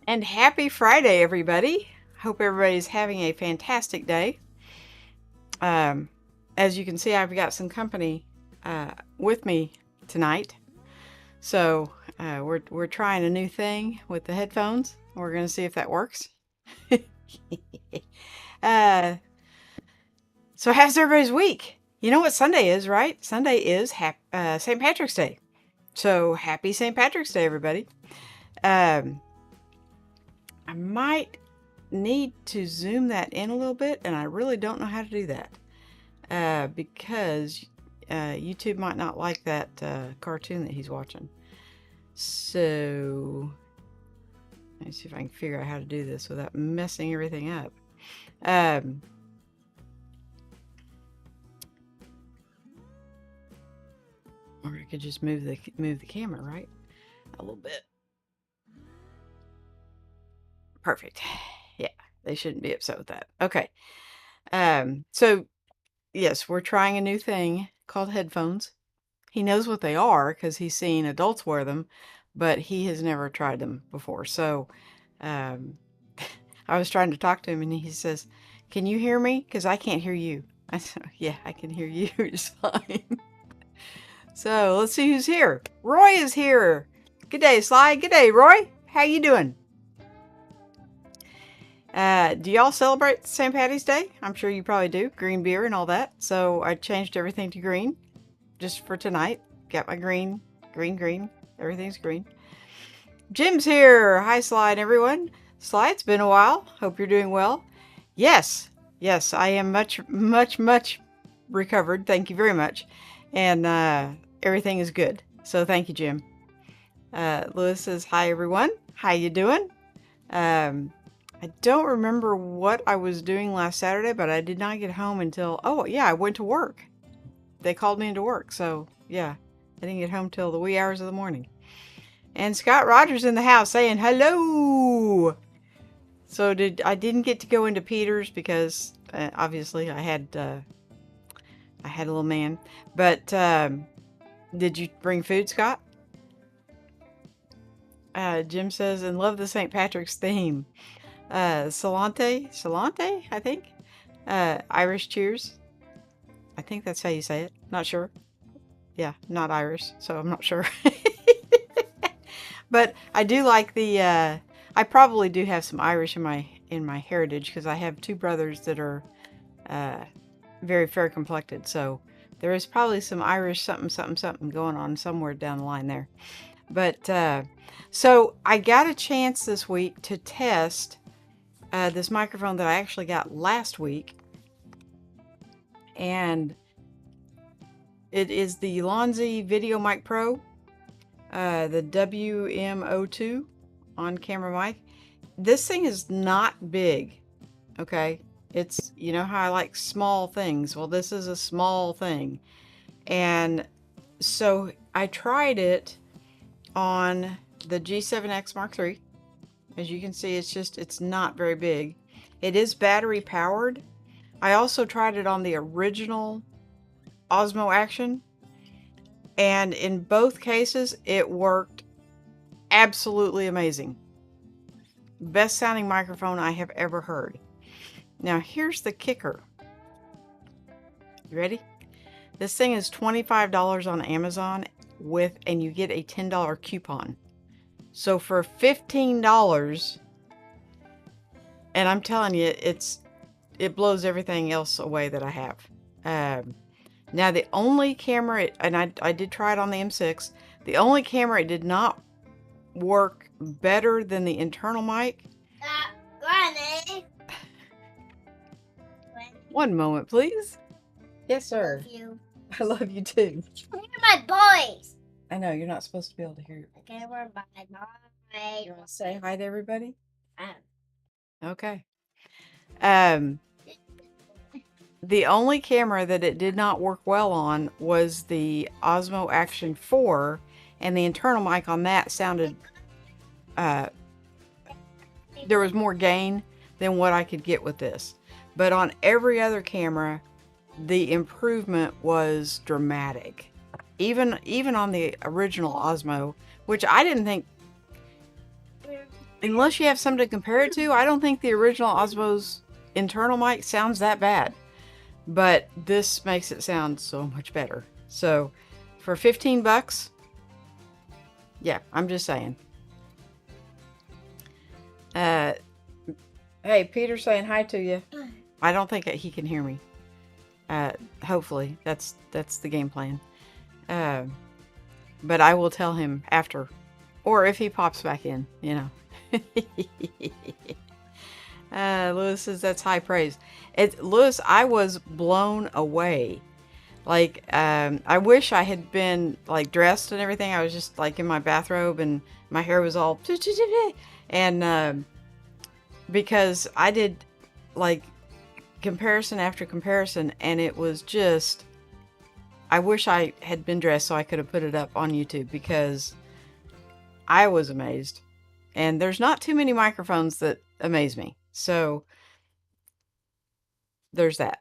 And happy Friday, everybody. Hope everybody's having a fantastic day. As you can see, I've got some company with me tonight. So we're trying a new thing with the headphones. We're going to see if that works. uh, so how's everybody's week? You know what Sunday is, right? Sunday is St. Patrick's Day. So happy St. Patrick's Day, everybody. I might need to zoom that in a little bit, and I really don't know how to do that because YouTube might not like that cartoon that he's watching. So let me see if I can figure out how to do this without messing everything up. Or I could just move the camera, right? A little bit. Perfect. Yeah, they shouldn't be upset with that. Okay. So yes, we're trying a new thing called headphones. He knows what they are because he's seen adults wear them, but he has never tried them before. So I was trying to talk to him and he says, "Can you hear me? Because I can't hear you." I said, "Yeah, I can hear you just fine." So let's see who's here. Roy is here. Good day, Sly. Good day, Roy. How you doing? Do y'all celebrate St. Patty's Day? I'm sure you probably do. Green beer and all that. So I changed everything to green just for tonight. Got my green. Everything's green. Jim's here. Hi, Sly and everyone. Sly, it's been a while. Hope you're doing well. Yes, I am much recovered. Thank you very much. And everything is good. So thank you, Jim. Lewis says, hi, everyone. How you doing? I don't remember what I was doing last Saturday, but I did not get home until, oh yeah, I went to work. They called me into work, so yeah, I didn't get home till the wee hours of the morning. And Scott Rogers in the house saying hello. So I didn't get to go into Peter's because obviously I had a little man. But did you bring food, Scott? Jim says, and love the St. Patrick's theme. Salante, I think. Irish cheers. I think that's how you say it. Not sure. Yeah, not Irish, so I'm not sure. But I do like the, I probably do have some Irish in my heritage because I have two brothers that are very fair complected. So there is probably some Irish something going on somewhere down the line there. But so I got a chance this week to test this microphone that I actually got last week, and it is the Lonzy Video Mic Pro, the WM02 on camera mic. This thing is not big, okay? It's, you know how I like small things. Well, this is a small thing. And so I tried it on the G7X Mark III. As you can see, it's not very big. It is battery powered. I also tried it on the original Osmo Action, and in both cases it worked absolutely amazing. Best sounding microphone I have ever heard. Now here's the kicker. You ready? This thing is $25 on Amazon and you get a $10 coupon. So for $15, and I'm telling you, it blows everything else away that I have. Now the only camera, and I did try it on the M6, the only camera it did not work better than the internal mic. Granny. One moment, please. Yes, sir. Love you. I love you too. You're my boys. I know, you're not supposed to be able to hear your voice. Okay, we're bye. You want to say hi to everybody? Okay. The only camera that it did not work well on was the Osmo Action 4, and the internal mic on that sounded, there was more gain than what I could get with this. But on every other camera, the improvement was dramatic. Even on the original Osmo, which I didn't think unless you have something to compare it to, I don't think the original Osmo's internal mic sounds that bad. But this makes it sound so much better. So for 15 bucks, yeah, I'm just saying. Hey, Peter's saying hi to you. I don't think he can hear me. Hopefully, that's the game plan. But I will tell him after, or if he pops back in, you know. Lewis says that's high praise. Lewis, I was blown away. Like, I wish I had been like dressed and everything. I was just like in my bathrobe and my hair was all and because I did like comparison after comparison, and it was just, I wish I had been dressed so I could have put it up on YouTube, because I was amazed. And there's not too many microphones that amaze me. So there's that.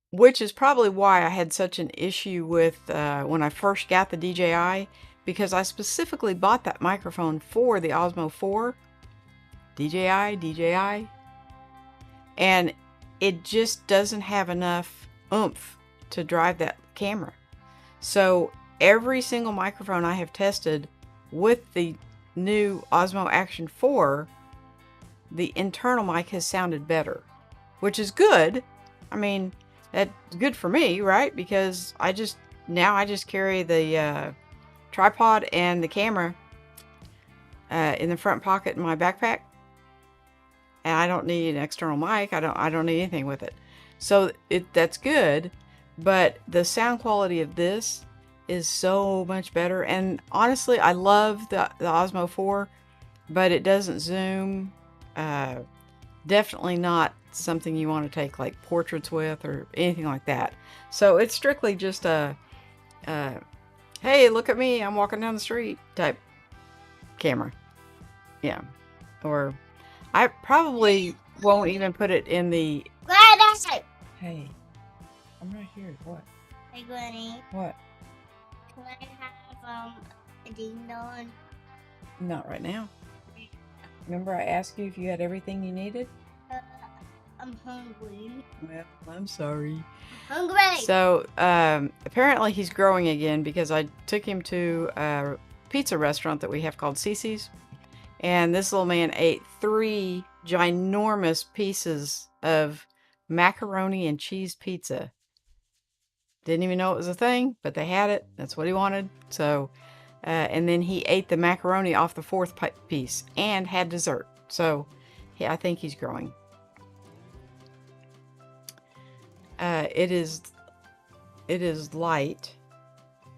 Which is probably why I had such an issue with when I first got the DJI, because I specifically bought that microphone for the Osmo 4. DJI. And it just doesn't have enough oomph to drive that camera. So every single microphone I have tested with the new Osmo Action 4, the internal mic has sounded better, which is good. I mean, that's good for me, right? Because I just carry the tripod and the camera in the front pocket in my backpack, and I don't need an external mic. I don't need anything with it. So that's good, but the sound quality of this is so much better. And honestly, I love the Osmo 4, but it doesn't zoom. Definitely not something you want to take like portraits with or anything like that. So it's strictly just a hey, look at me, I'm walking down the street type camera. Yeah. Or I probably won't even put it in the... Hey, I'm right here. What? Hey, Granny. What? Can I have a ding dong? Not right now. Remember I asked you if you had everything you needed? I'm hungry. Well, I'm sorry. Hungry! So, apparently he's growing again, because I took him to a pizza restaurant that we have called Cece's. And this little man ate 3 ginormous pieces of macaroni and cheese pizza. Didn't even know it was a thing, but they had it. That's what he wanted. So, and then he ate the macaroni off the 4th piece and had dessert. So, yeah, I think he's growing. It is light.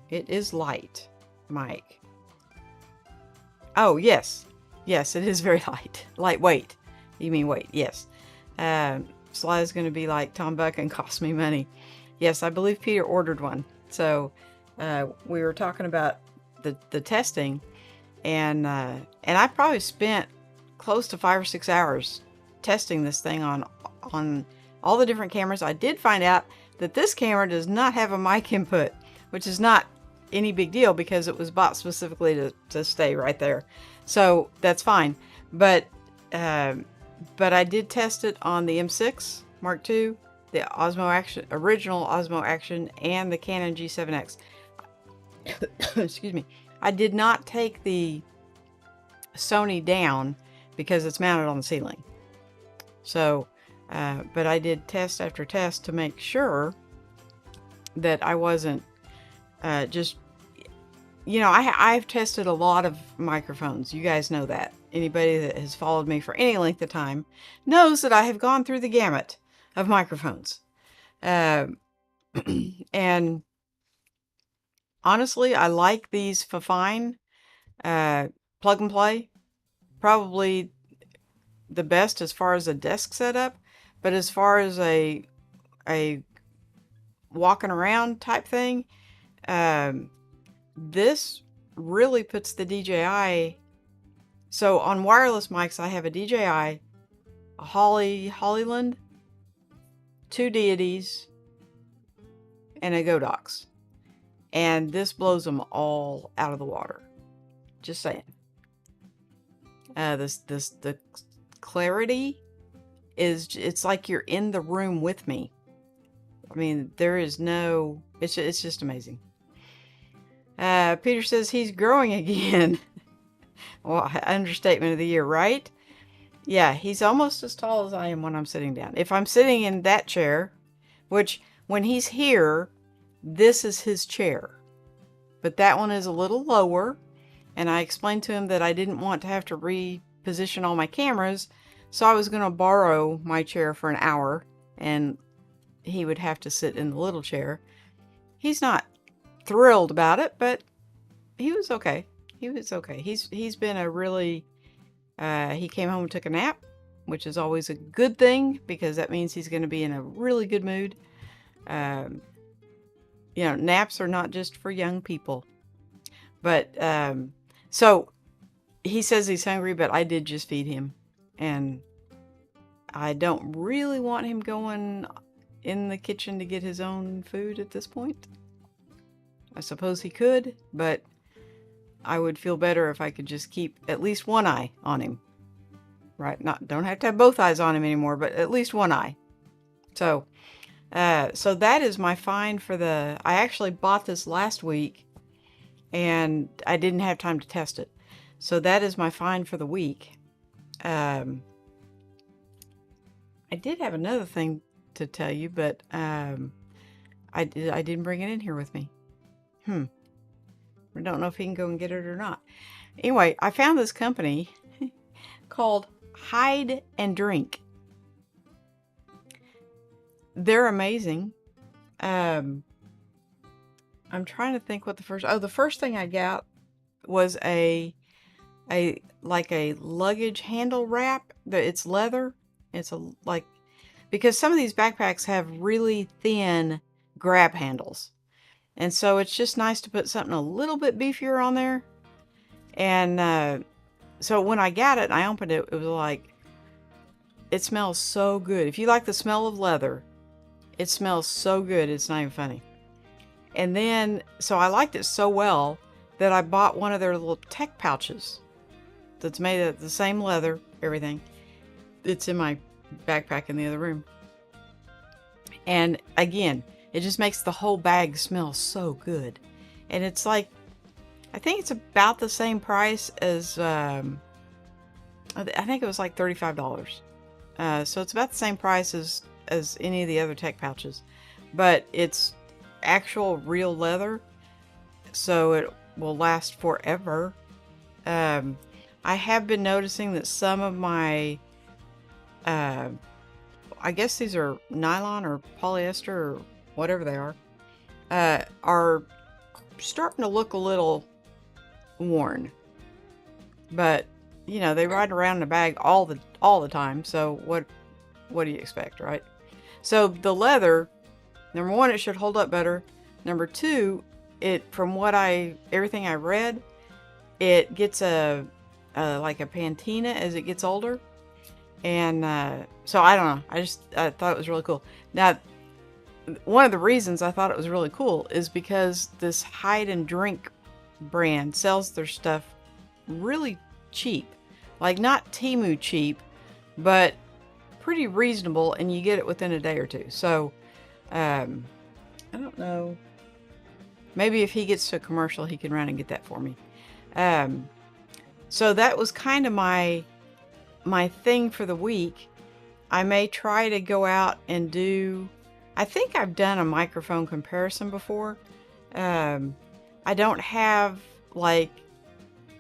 It is light, Mike. Oh, yes. Yes, it is very light. Lightweight. You mean weight, yes. Sly is going to be like Tom Buck and cost me money. Yes, I believe Peter ordered one. So we were talking about the testing, and I probably spent close to 5 or 6 hours testing this thing on all the different cameras. I did find out that this camera does not have a mic input, which is not any big deal because it was bought specifically to stay right there. So that's fine. But I did test it on the M6 Mark II, the Osmo Action, original Osmo Action, and the Canon G7X. Excuse me. I did not take the Sony down because it's mounted on the ceiling. So, but I did test after test to make sure that I wasn't just, you know, I've tested a lot of microphones. You guys know that. Anybody that has followed me for any length of time knows that I have gone through the gamut of microphones. And honestly, I like these Fifine plug and play. Probably the best as far as a desk setup, but as far as a walking around type thing, this really puts the DJI. So on wireless mics, I have a DJI, a Hollyland, 2 Deities, and a Godox. And this blows them all out of the water. Just saying. The clarity it's like you're in the room with me. I mean, there is no, it's just amazing. Peter says he's growing again. Well, understatement of the year, right? Yeah, he's almost as tall as I am when I'm sitting down. If I'm sitting in that chair, which when he's here, this is his chair. But that one is a little lower. And I explained to him that I didn't want to have to reposition all my cameras. So I was going to borrow my chair for an hour. And he would have to sit in the little chair. He's not thrilled about it, but he was okay. He was okay. He's been a really... he came home and took a nap, which is always a good thing because that means he's going to be in a really good mood. You know, naps are not just for young people. But, so he says he's hungry, but I did just feed him. And I don't really want him going in the kitchen to get his own food at this point. I suppose he could, but I would feel better if I could just keep at least one eye on him. Right? Don't have to have both eyes on him anymore, but at least one eye. So, so that is my find for the... I actually bought this last week, and I didn't have time to test it. So that is my find for the week. I did have another thing to tell you, but I didn't bring it in here with me. I don't know if he can go and get it or not. Anyway, I found this company called Hide and Drink. They're amazing. I'm trying to think what the first thing I got was a luggage handle wrap. It's leather. It's because some of these backpacks have really thin grab handles. And so it's just nice to put something a little bit beefier on there. And so when I got it and I opened it, it was like, it smells so good. If you like the smell of leather, it smells so good. It's not even funny. And then, so I liked it so well that I bought one of their little tech pouches that's made of the same leather, everything. It's in my backpack in the other room. And again, it just makes the whole bag smell so good. And it's like, I think it's about the same price as, I think it was like $35. So it's about the same price as any of the other tech pouches. But it's actual real leather, so it will last forever. I have been noticing that some of my, I guess these are nylon or polyester or whatever they are starting to look a little worn. But you know, they ride around in a bag all the time, so what do you expect, right? So the leather, number one, it should hold up better. Number two, from everything I read, it gets like a patina as it gets older. And so I don't know. I thought it was really cool. Now, one of the reasons I thought it was really cool is because this Hide and Drink brand sells their stuff really cheap. Like not Temu cheap, but pretty reasonable, and you get it within a day or two. So, I don't know. Maybe if he gets to a commercial, he can run and get that for me. So that was kind of my thing for the week. I may try to go out and do... I think I've done a microphone comparison before. I don't have, like,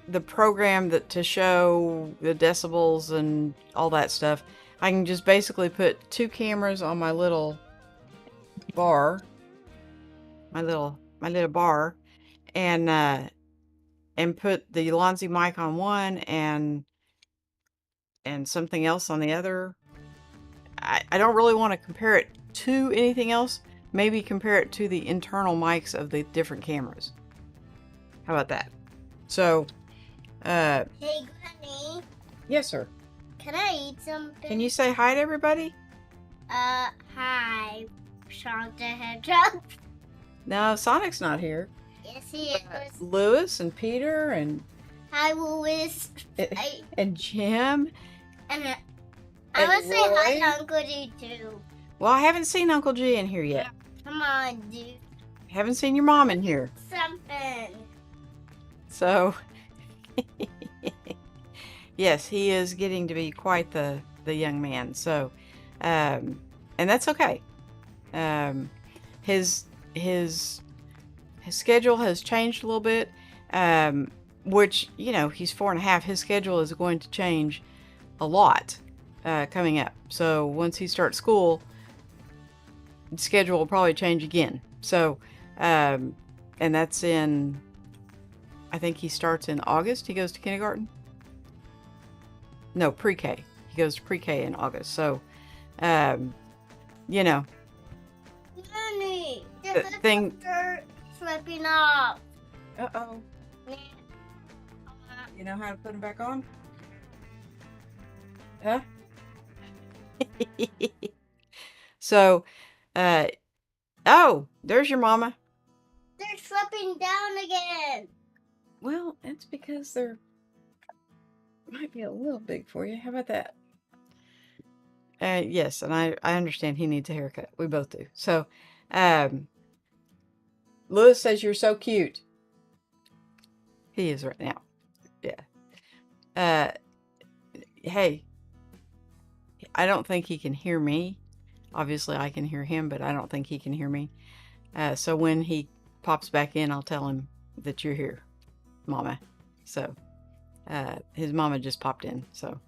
the program to show the decibels and all that stuff. I can just basically put two cameras on my little bar, my little bar, and put the Lonzy mic on one and something else on the other. I don't really want to compare it to anything else. Maybe compare it to the internal mics of the different cameras. How about that? So, Hey, Granny. Yes, sir. Can I eat something? Can you say hi to everybody? Hi, Sonic the Hedgehog. No, Sonic's not here. Yes, he is. Lewis and Peter and Hi, Louis. And Jim. And I And want to say hi Roy. to Uncle D too. Well, I haven't seen Uncle G in here yet. Come on, dude. Haven't seen your mom in here. Something. So, yes, he is getting to be quite the young man. So, and that's okay. His schedule has changed a little bit, which, you know, he's 4.5. His schedule is going to change a lot coming up. So once he starts school, the schedule will probably change again. So, and that's in, I think he starts in August. He goes to kindergarten. No, pre-K. He goes to pre-K in August. So, you know, Honey, the thing. Slipping off. Uh-oh. You know how to put them back on? Huh? So, oh, there's your mama. They're slipping down again. Well, it's because they're might be a little big for you. How about that? Yes, and I understand he needs a haircut. We both do. So, Lewis says you're so cute. He is right now. Yeah. Hey, I don't think he can hear me. Obviously, I can hear him, but I don't think he can hear me. So when he pops back in, I'll tell him that you're here, Mama. So, his mama just popped in. So,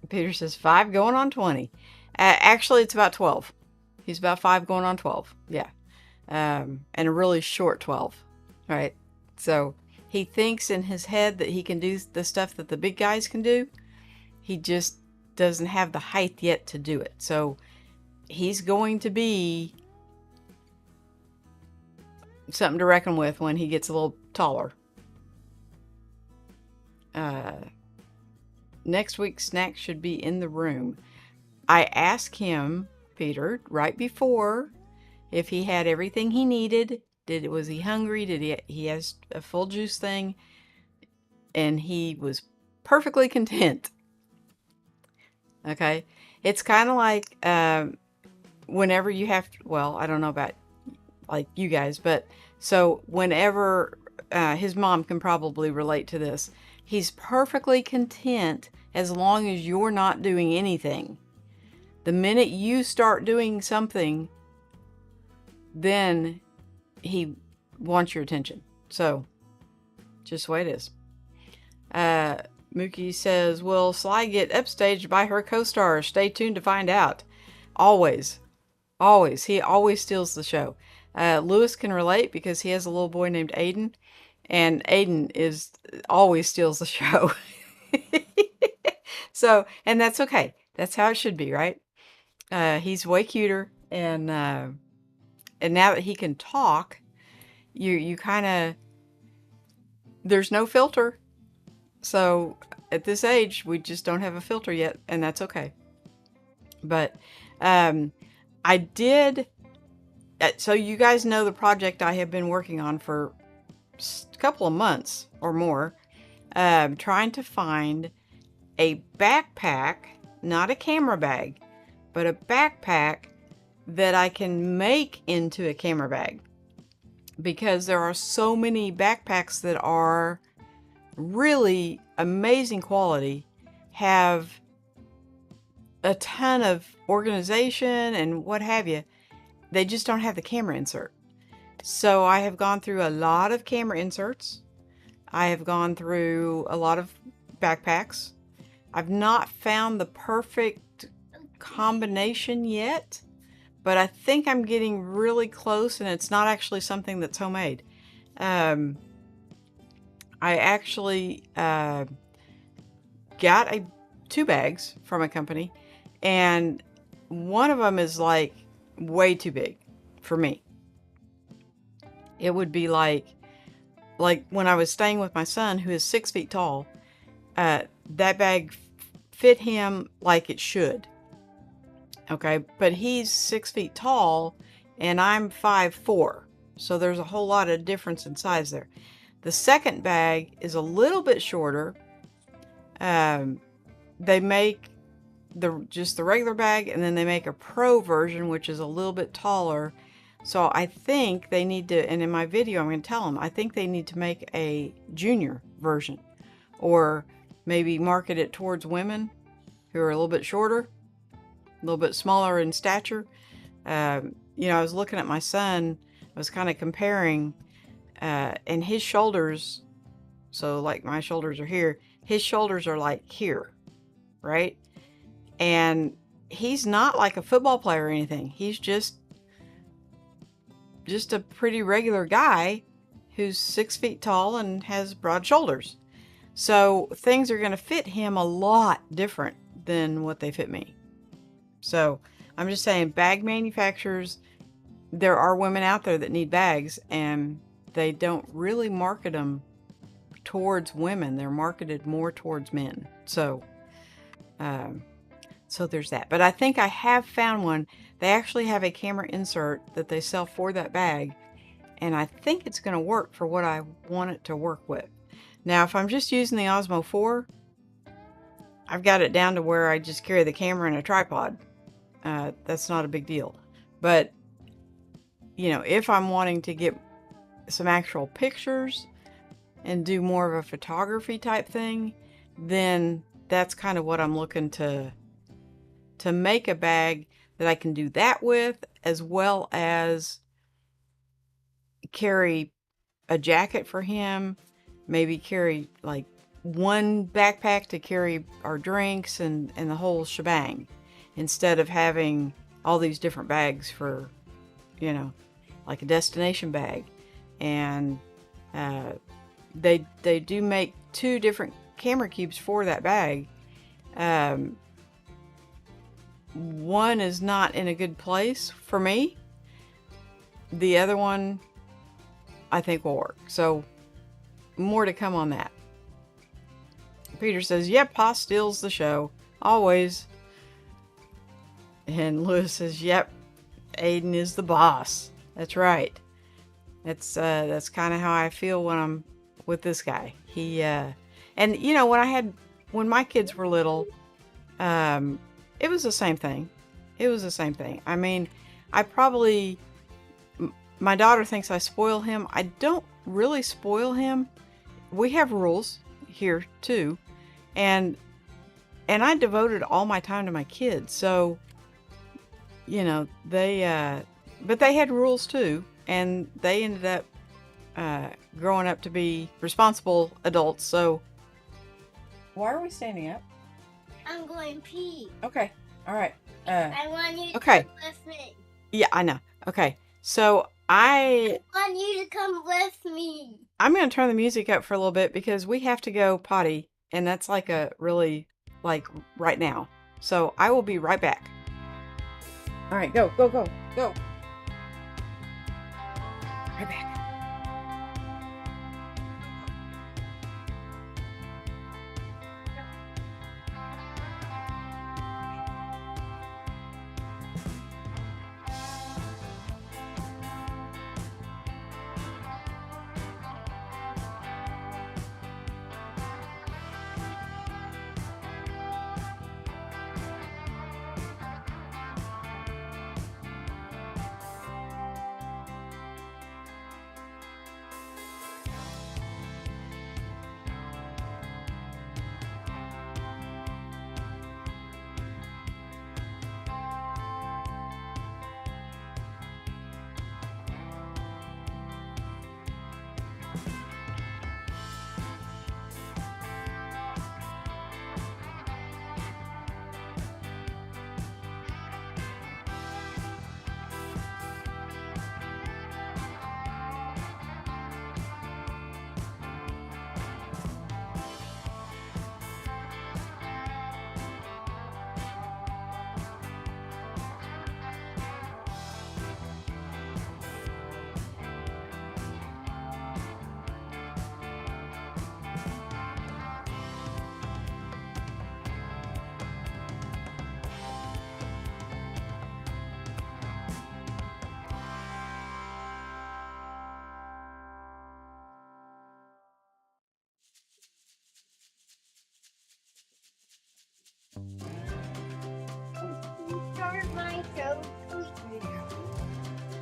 Peter says 5 going on 20. Actually, it's about 12. He's about 5 going on 12. Yeah. And a really short 12. Right? So, he thinks in his head that he can do the stuff that the big guys can do. He just doesn't have the height yet to do it. So, he's going to be something to reckon with when he gets a little taller. Next week's snack should be in the room. I asked him, Peter, right before, if he had everything he needed. Was he hungry? He has a full juice thing? And he was perfectly content. Okay? It's kind of like whenever you have to, well, I don't know about like you guys, but so whenever his mom can probably relate to this, he's perfectly content as long as you're not doing anything. The minute you start doing something, then he wants your attention. So, just the way it is. Mookie says, will Sly get upstaged by her co-stars? Stay tuned to find out. Always. Always. He always steals the show. Lewis can relate because he has a little boy named Aiden. And Aiden always steals the show. So, and that's okay. That's how it should be, right? He's way cuter. And now that he can talk, you kind of, there's no filter. So at this age, we just don't have a filter yet, and that's okay. But I did, so you guys know the project I have been working on for a couple of months or more, trying to find a backpack, not a camera bag, but a backpack that I can make into a camera bag. Because there are so many backpacks that are really amazing quality, have a ton of organization and what have you. They just don't have the camera insert. So I have gone through a lot of camera inserts. I have gone through a lot of backpacks. I've not found the perfect combination yet, but I think I'm getting really close, and it's not actually something that's homemade. I actually got 2 bags from a company, and one of them is like way too big for me. It would be like when I was staying with my son, who is 6 feet tall, that bag fit him like it should. Okay, but he's 6 feet tall and I'm 5'4", so there's a whole lot of difference in size there. The second bag is a little bit shorter. They make just the regular bag, and then they make a pro version, which is a little bit taller. So I think they need to, and in my video I'm going to tell them, I think they need to make a junior version, or maybe market it towards women who are a little bit shorter, a little bit smaller in stature. You know, I was looking at my son, I was kind of comparing, and his shoulders, so like my shoulders are here, his shoulders are like here, right? And he's not like a football player or anything. He's just a pretty regular guy who's 6 feet tall and has broad shoulders. So things are going to fit him a lot different than what they fit me. So I'm just saying, bag manufacturers, there are women out there that need bags, and they don't really market them towards women. They're marketed more towards men. So there's that. But I think I have found one. They actually have a camera insert that they sell for that bag, and I think it's going to work for what I want it to work with. Now, if I'm just using the Osmo 4, I've got it down to where I just carry the camera and a tripod. That's not a big deal. But, you know, if I'm wanting to get some actual pictures and do more of a photography type thing, then that's kind of what I'm looking to make a bag that I can do that with, as well as carry a jacket for him, maybe carry like one backpack to carry our drinks and the whole shebang, instead of having all these different bags for, you know, like a destination bag. And they do make 2 different camera cubes for that bag. One is not in a good place for me. The other one I think will work. So more to come on that. Peter says, yep, Pa steals the show. Always. And Lewis says, yep, Aiden is the boss. That's right. That's kind of how I feel when I'm with this guy. He, and you know, when my kids were little, it was the same thing. It was the same thing. I mean, my daughter thinks I spoil him. I don't really spoil him. We have rules here too. And I devoted all my time to my kids. So, you know, but they had rules too. And they ended up growing up to be responsible adults. So, why are we standing up? I'm going pee. Okay. All right. I want you to okay. come with me. Yeah, I know. Okay. So I want you to come with me. I'm going to turn the music up for a little bit because we have to go potty, and that's like right now. So I will be right back. All right, go. Right back.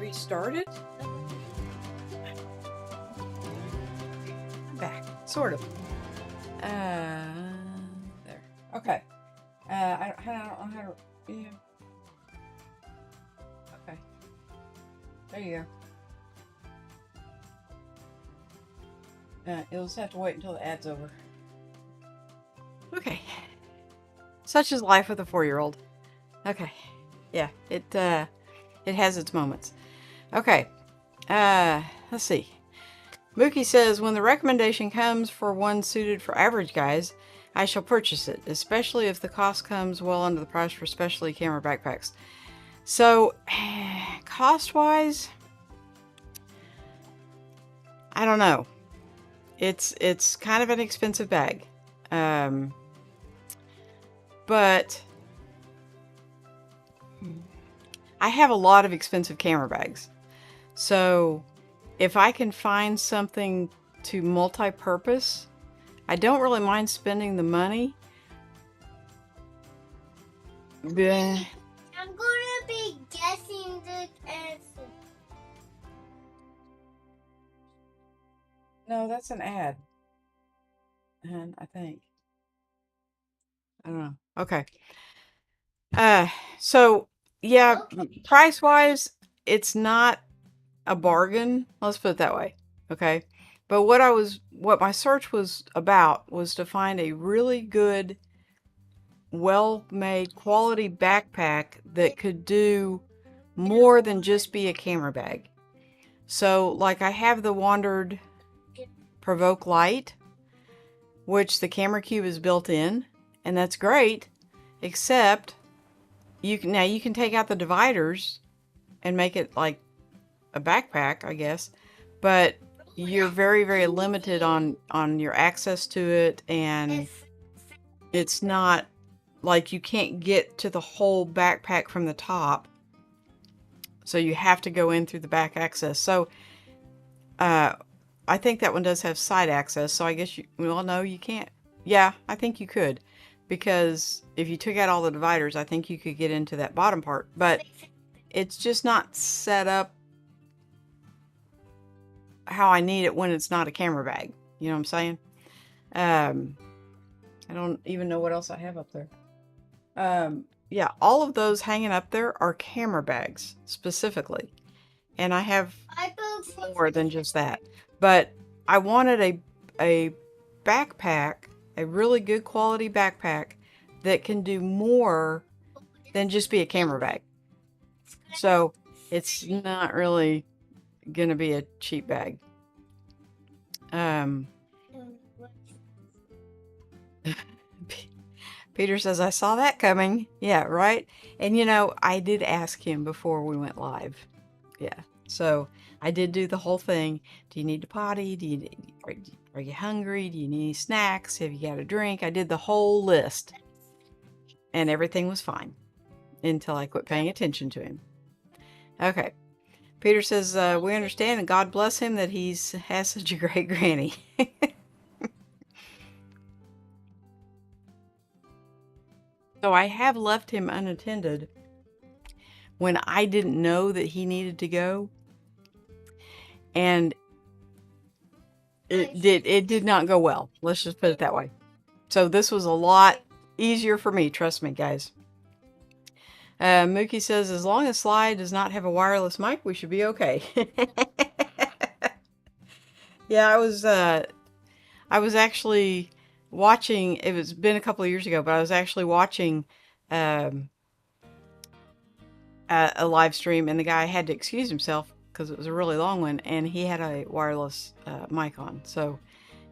restart it. I'm back, sort of. There. Okay. I don't know how to. Yeah. Okay. There you go. You'll just have to wait until the ad's over. Okay. Such is life with a 4-year-old. Okay. Yeah, it has its moments. Okay. Let's see. Mookie says, when the recommendation comes for one suited for average guys, I shall purchase it, especially if the cost comes well under the price for specialty camera backpacks. So, cost-wise, I don't know. It's kind of an expensive bag. But I have a lot of expensive camera bags. So if I can find something to multi-purpose, I don't really mind spending the money. Bleh. I'm gonna be guessing the answer. No, that's an ad. And I think. I don't know. Okay. So yeah, price-wise, it's not a bargain. Let's put it that way. Okay. But what my search was about was to find a really good, well-made quality backpack that could do more than just be a camera bag. So like I have the Wandered Provoke Light, which the camera cube is built in, and that's great, except you can take out the dividers and make it like a backpack, I guess, but you're very, very limited on your access to it, and it's not like you can't get to the whole backpack from the top, so you have to go in through the back access. So I think that one does have side access, so I guess no, you can't. Yeah, I think you could, because if you took out all the dividers, I think you could get into that bottom part, but it's just not set up how I need it when it's not a camera bag. You know what I'm saying? I don't even know what else I have up there. Yeah, all of those hanging up there are camera bags specifically, and I have more than just that. But I wanted a backpack, a really good quality backpack that can do more than just be a camera bag. So it's not really gonna be a cheap bag. Peter says, I saw that coming. Yeah, right? And you know, I did ask him before we went live. Yeah. So I did do the whole thing. Do you need to potty? Are you hungry? Do you need any snacks? Have you got a drink? I did the whole list. And everything was fine until I quit paying attention to him. Okay. Peter says, we understand, and God bless him that he has such a great granny. So I have left him unattended when I didn't know that he needed to go. And it did not go well. Let's just put it that way. So this was a lot easier for me. Trust me, guys. Mookie says, as long as Sly does not have a wireless mic, we should be okay. Yeah, I was actually watching, it's been a couple of years ago, but I was actually watching a live stream, and the guy had to excuse himself because it was a really long one, and he had a wireless mic on. So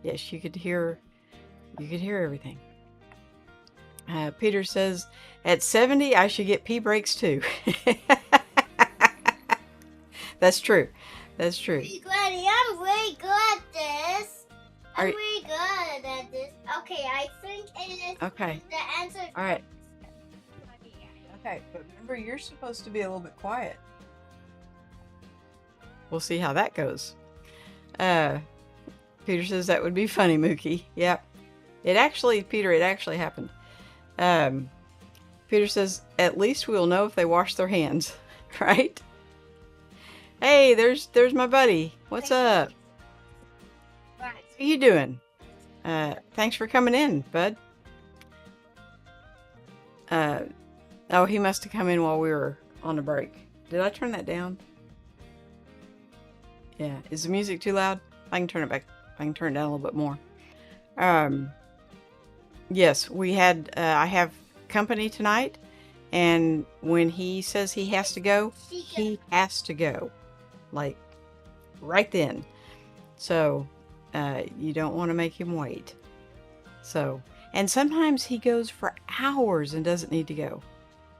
yes, you could hear everything. Peter says, at 70, I should get pee breaks too. That's true. That's true. Granny, I'm really good at this. I'm really good at this. Okay, I think it is okay. The answer. All right. Okay, but remember, you're supposed to be a little bit quiet. We'll see how that goes. Peter says that would be funny, Mookie. Yep. Peter, it actually happened. Peter says, at least we'll know if they wash their hands, right? Hey, there's my buddy. What's up? Right. How you doing? Thanks for coming in, bud. Oh, he must have come in while we were on a break. Did I turn that down? Yeah. Is the music too loud? I can turn it back. I can turn it down a little bit more. Yes, we had, I have company tonight, and when he says he has to go, he has to go. Like, right then. So, you don't want to make him wait. So, and sometimes he goes for hours and doesn't need to go.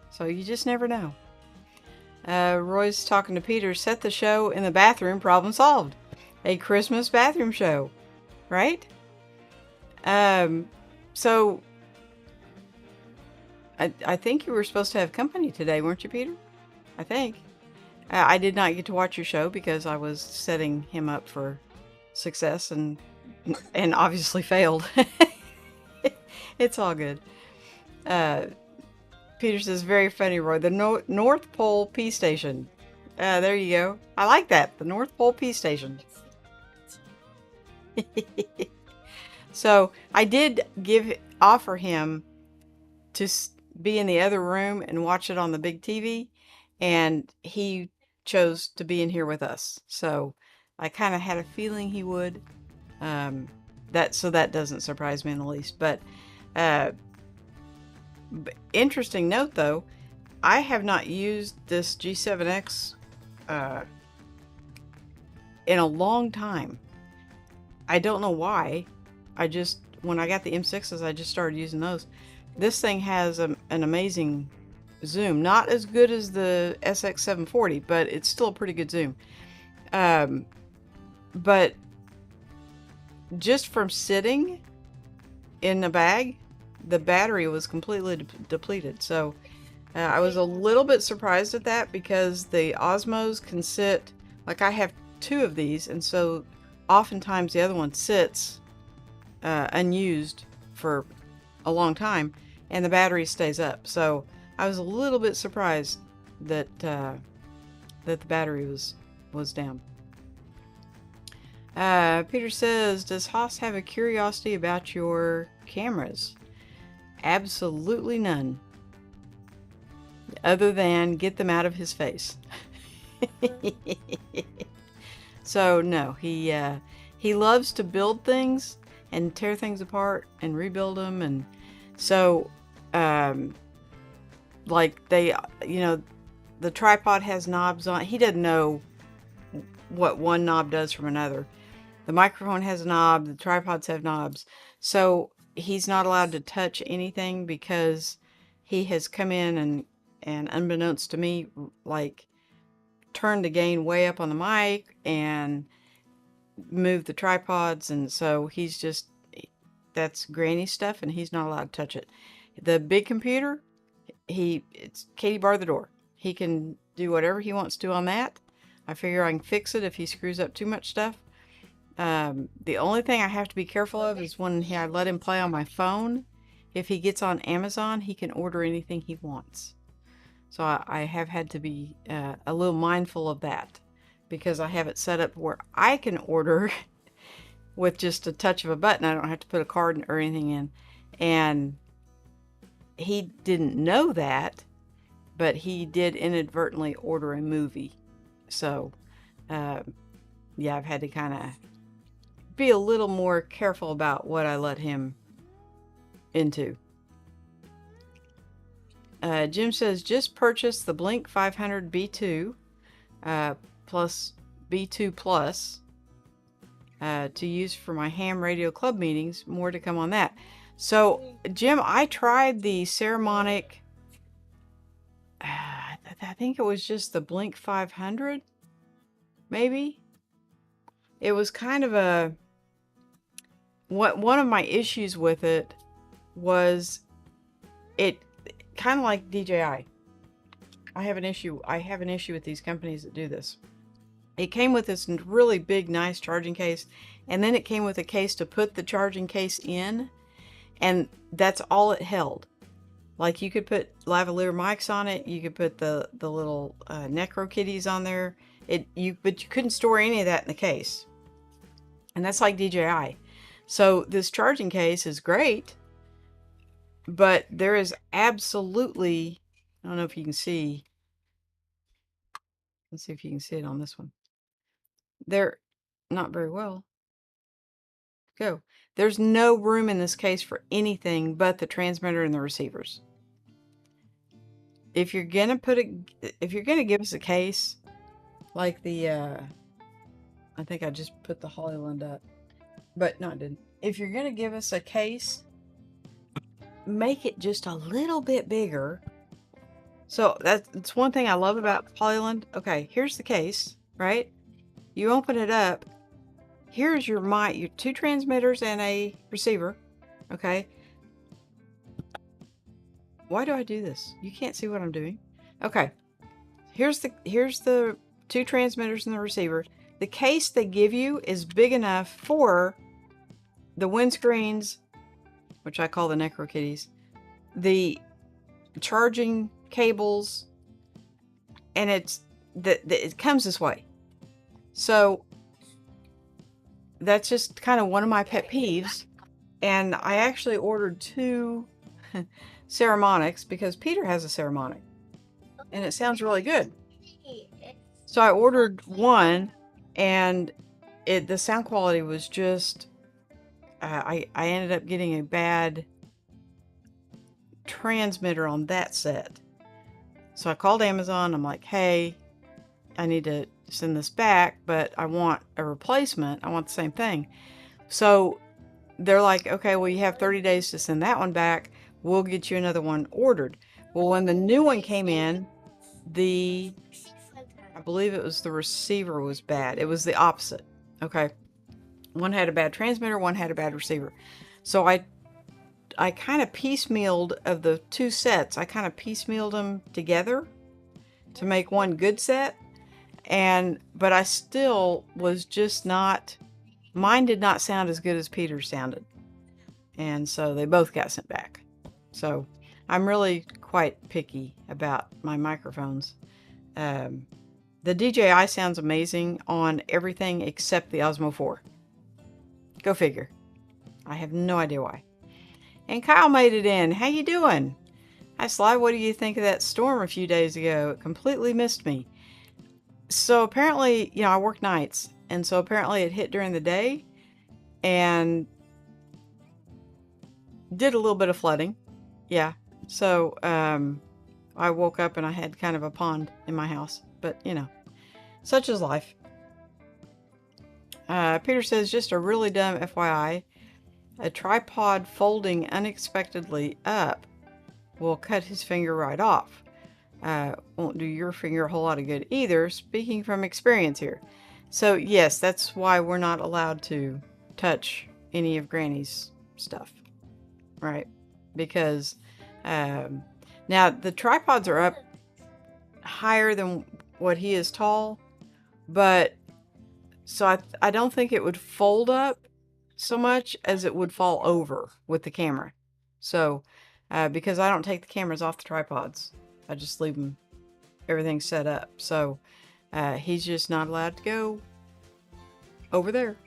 So you just never know. Roy's talking to Peter. Set the show in the bathroom. Problem solved. A Christmas bathroom show, right? So I think you were supposed to have company today, weren't you, Peter? I think. I did not get to watch your show because I was setting him up for success and obviously failed. It's all good. Peter says, very funny, Roy. The North Pole P Station. There you go. I like that. The North Pole P Station. So I did offer him to be in the other room and watch it on the big TV, and he chose to be in here with us. So I kind of had a feeling he would. So that doesn't surprise me in the least. But interesting note though, I have not used this G7X in a long time. I don't know why. When I got the M6s, I just started using those. This thing has an amazing zoom. Not as good as the SX740, but it's still a pretty good zoom. But just from sitting in the bag, the battery was completely depleted. So I was a little bit surprised at that because the Osmos can sit, like I have two of these, and so oftentimes the other one sits unused for a long time and the battery stays up. So I was a little bit surprised that that the battery was down. Peter says, does Haas have a curiosity about your cameras? Absolutely none. Other than get them out of his face. So no, he loves to build things and tear things apart and rebuild them, and so like the tripod has knobs on it. He doesn't know what one knob does from another. The microphone has a knob, the tripods have knobs, so he's not allowed to touch anything because he has come in and unbeknownst to me, like, turned the gain way up on the mic and moved the tripods, and so that's granny stuff and he's not allowed to touch it. The big computer, it's Katie bar the door. He can do whatever he wants to on that. I figure I can fix it if he screws up too much stuff. The only thing I have to be careful of is when I let him play on my phone. If he gets on Amazon, he can order anything he wants. So I have had to be a little mindful of that, because I have it set up where I can order with just a touch of a button. I don't have to put a card or anything in. And he didn't know that, but he did inadvertently order a movie. So, yeah, I've had to kind of be a little more careful about what I let him into. Jim says, just purchase the Blink 500 B2 plus B2 Plus to use for my ham radio club meetings. More to come on that. So, Jim, I tried the Ceramonic, I think it was just the Blink 500, maybe. It was kind of one of my issues with it was it kind of like DJI. I have an issue with these companies that do this. It came with this really big, nice charging case, and then it came with a case to put the charging case in, and that's all it held. Like, you could put lavalier mics on it, you could put the little Necro kitties on there, But you couldn't store any of that in the case. And that's like DJI. So this charging case is great, but there is absolutely, I don't know if you can see. Let's see if you can see it on this one. There, not very well. Go. There's no room in this case for anything but the transmitter and the receivers. If you're gonna give us a case like the, I think I just put the Hollyland up, but no, I didn't. If you're gonna give us a case, make it just a little bit bigger. So that's one thing I love about Polyland. Okay, here's the case, right? You open it up. Here's your 2 transmitters and a receiver. Okay. Why do I do this? You can't see what I'm doing. Okay. Here's the 2 transmitters and the receiver. The case they give you is big enough for the windscreens, which I call the Necro Kitties, the charging cables, and it comes this way. So that's just kind of one of my pet peeves. And I actually ordered 2 Ceramonics because Peter has a Ceramonic and it sounds really good. So I ordered one, and the sound quality was just, I ended up getting a bad transmitter on that set. So I called Amazon. I'm like, hey, I need to send this back, but I want a replacement. I want the same thing. So they're like, okay, well, you have 30 days to send that one back. We'll get you another one ordered. Well, when the new one came in, I believe it was the receiver was bad. It was the opposite. Okay. One had a bad transmitter, one had a bad receiver. So I kind of piecemealed of the 2 sets. I kind of piecemealed them together to make one good set. But I still was just not, mine did not sound as good as Peter's sounded. And so they both got sent back. So I'm really quite picky about my microphones. The DJI sounds amazing on everything except the Osmo 4. Go figure. I have no idea why. And Kyle made it in. How you doing? Hi, Sly. What do you think of that storm a few days ago? It completely missed me. So apparently, I work nights. And so apparently it hit during the day and did a little bit of flooding. Yeah. So I woke up and I had kind of a pond in my house. But, such is life. Peter says, just a really dumb FYI. A tripod folding unexpectedly up will cut his finger right off. Won't do your finger a whole lot of good either. Speaking from experience here. So yes, that's why we're not allowed to touch any of Granny's stuff. Right? Because now the tripods are up higher than what he is tall. But so I don't think it would fold up so much as it would fall over with the camera. So, because I don't take the cameras off the tripods, I just leave them, everything set up. So, he's just not allowed to go over there.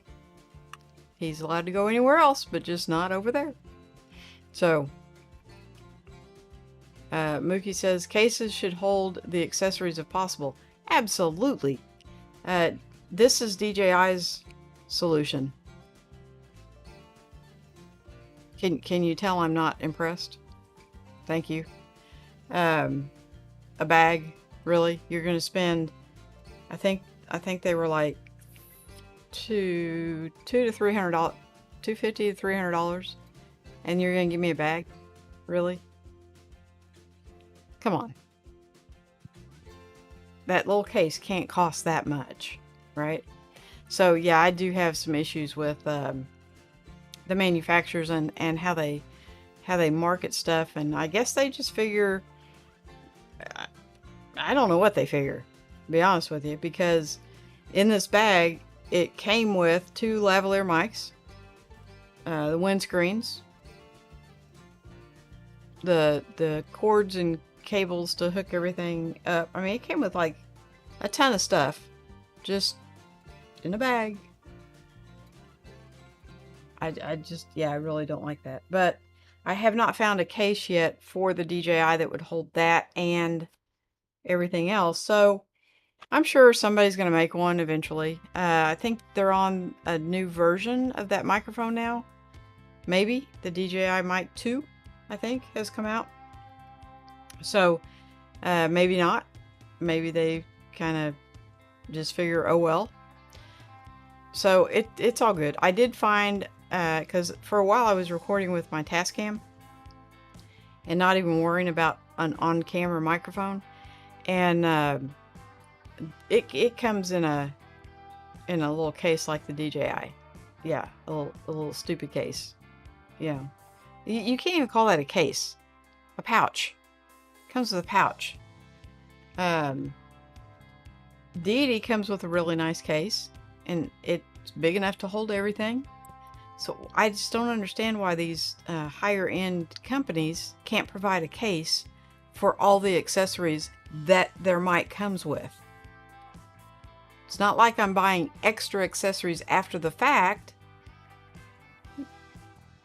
He's allowed to go anywhere else, but just not over there. So, Mookie says, cases should hold the accessories if possible. Absolutely. This is DJI's solution. Can you tell I'm not impressed? Thank you. A bag, really? You're gonna spend, I think they were like $200 to $300, $250 to $300, and you're gonna give me a bag? Really? Come on. That little case can't cost that much, right? So yeah, I do have some issues with the manufacturers and how they market stuff, and I guess they just figure, I don't know what they figure, to be honest with you, because in this bag it came with 2 lavalier mics, the windscreens, the cords and cables to hook everything up. I mean, it came with like a ton of stuff, just in a bag. I just, yeah, I really don't like that. But I have not found a case yet for the DJI that would hold that and everything else. So I'm sure somebody's going to make one eventually. I think they're on a new version of that microphone now. Maybe the DJI Mic 2, I think, has come out. So maybe not. Maybe they kind of just figure, oh well. So it's all good. I did find, because for a while I was recording with my Tascam and not even worrying about an on-camera microphone. And it comes in a little case like the DJI. Yeah, a little stupid case. Yeah. You can't even call that a case. A pouch. It comes with a pouch. Deity comes with a really nice case, and it's big enough to hold everything. So I just don't understand why these higher end companies can't provide a case for all the accessories that their mic comes with. It's not like I'm buying extra accessories after the fact.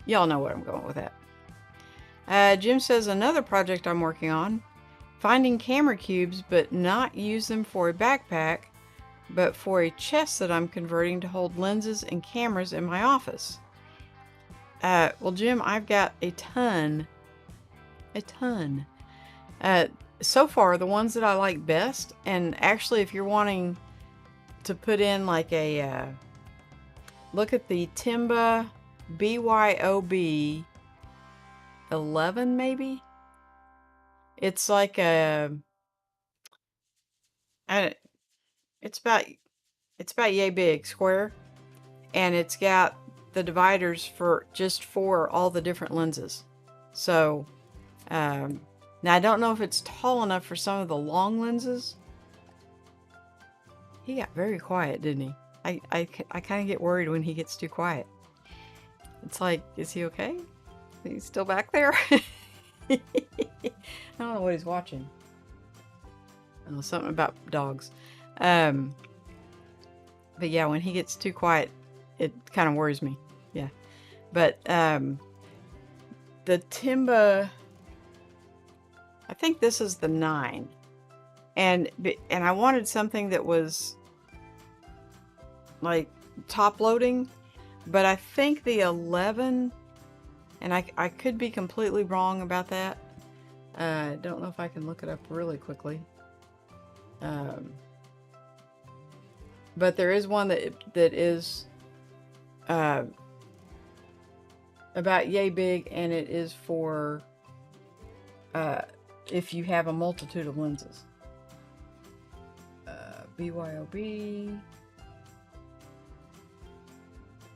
Y'all know where I'm going with that. Jim says, another project I'm working on, finding camera cubes but not use them for a backpack, but for a chest that I'm converting to hold lenses and cameras in my office. Well, Jim, I've got a ton. So far, the ones that I like best, and actually if you're wanting to put in like a, look at the Timba BYOB 11 maybe? It's like it's about yay big, square, and it's got the dividers for all the different lenses. So now I don't know if it's tall enough for some of the long lenses. He got very quiet, didn't he? I kind of get worried when he gets too quiet. It's like, is he okay? He's still back there? I don't know what he's watching. I don't know, something about dogs. But yeah, when he gets too quiet, it kind of worries me. Yeah. But the Timba, I think this is the 9. And I wanted something that was like top loading, but I think the 11, and I could be completely wrong about that. I don't know if I can look it up really quickly. But there is one that is about yay big, and it is for if you have a multitude of lenses. BYOB.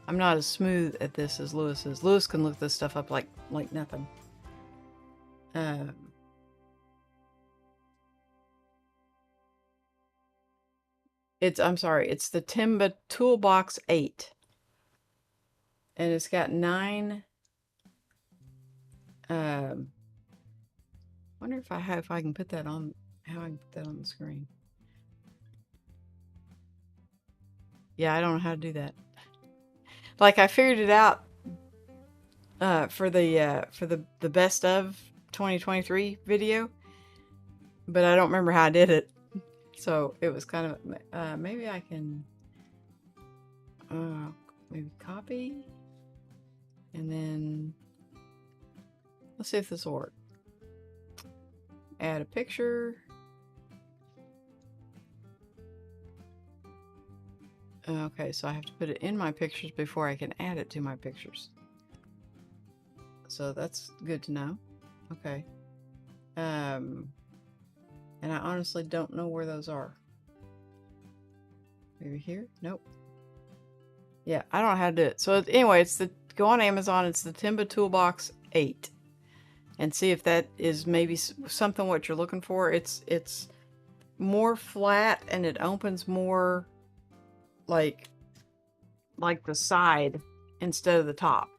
I'm not as smooth at this as Lewis is. Lewis can look this stuff up like nothing. I'm sorry, it's the Timba Toolbox 8. And it's got 9. Wonder if I can put that on, how I can put that on the screen. Yeah, I don't know how to do that. Like, I figured it out for the best of 2023 video, but I don't remember how I did it. So it was kind of maybe I can maybe copy, and then let's see if this will work. Add a picture. Okay, so I have to put it in my pictures before I can add it to my pictures. So that's good to know. Okay. And I honestly don't know where those are. Maybe here? Nope. Yeah, I don't know how to do it. So anyway, go on Amazon. It's the Timba Toolbox 8. And see if that is maybe something what you're looking for. It's more flat, and it opens more like the side instead of the top.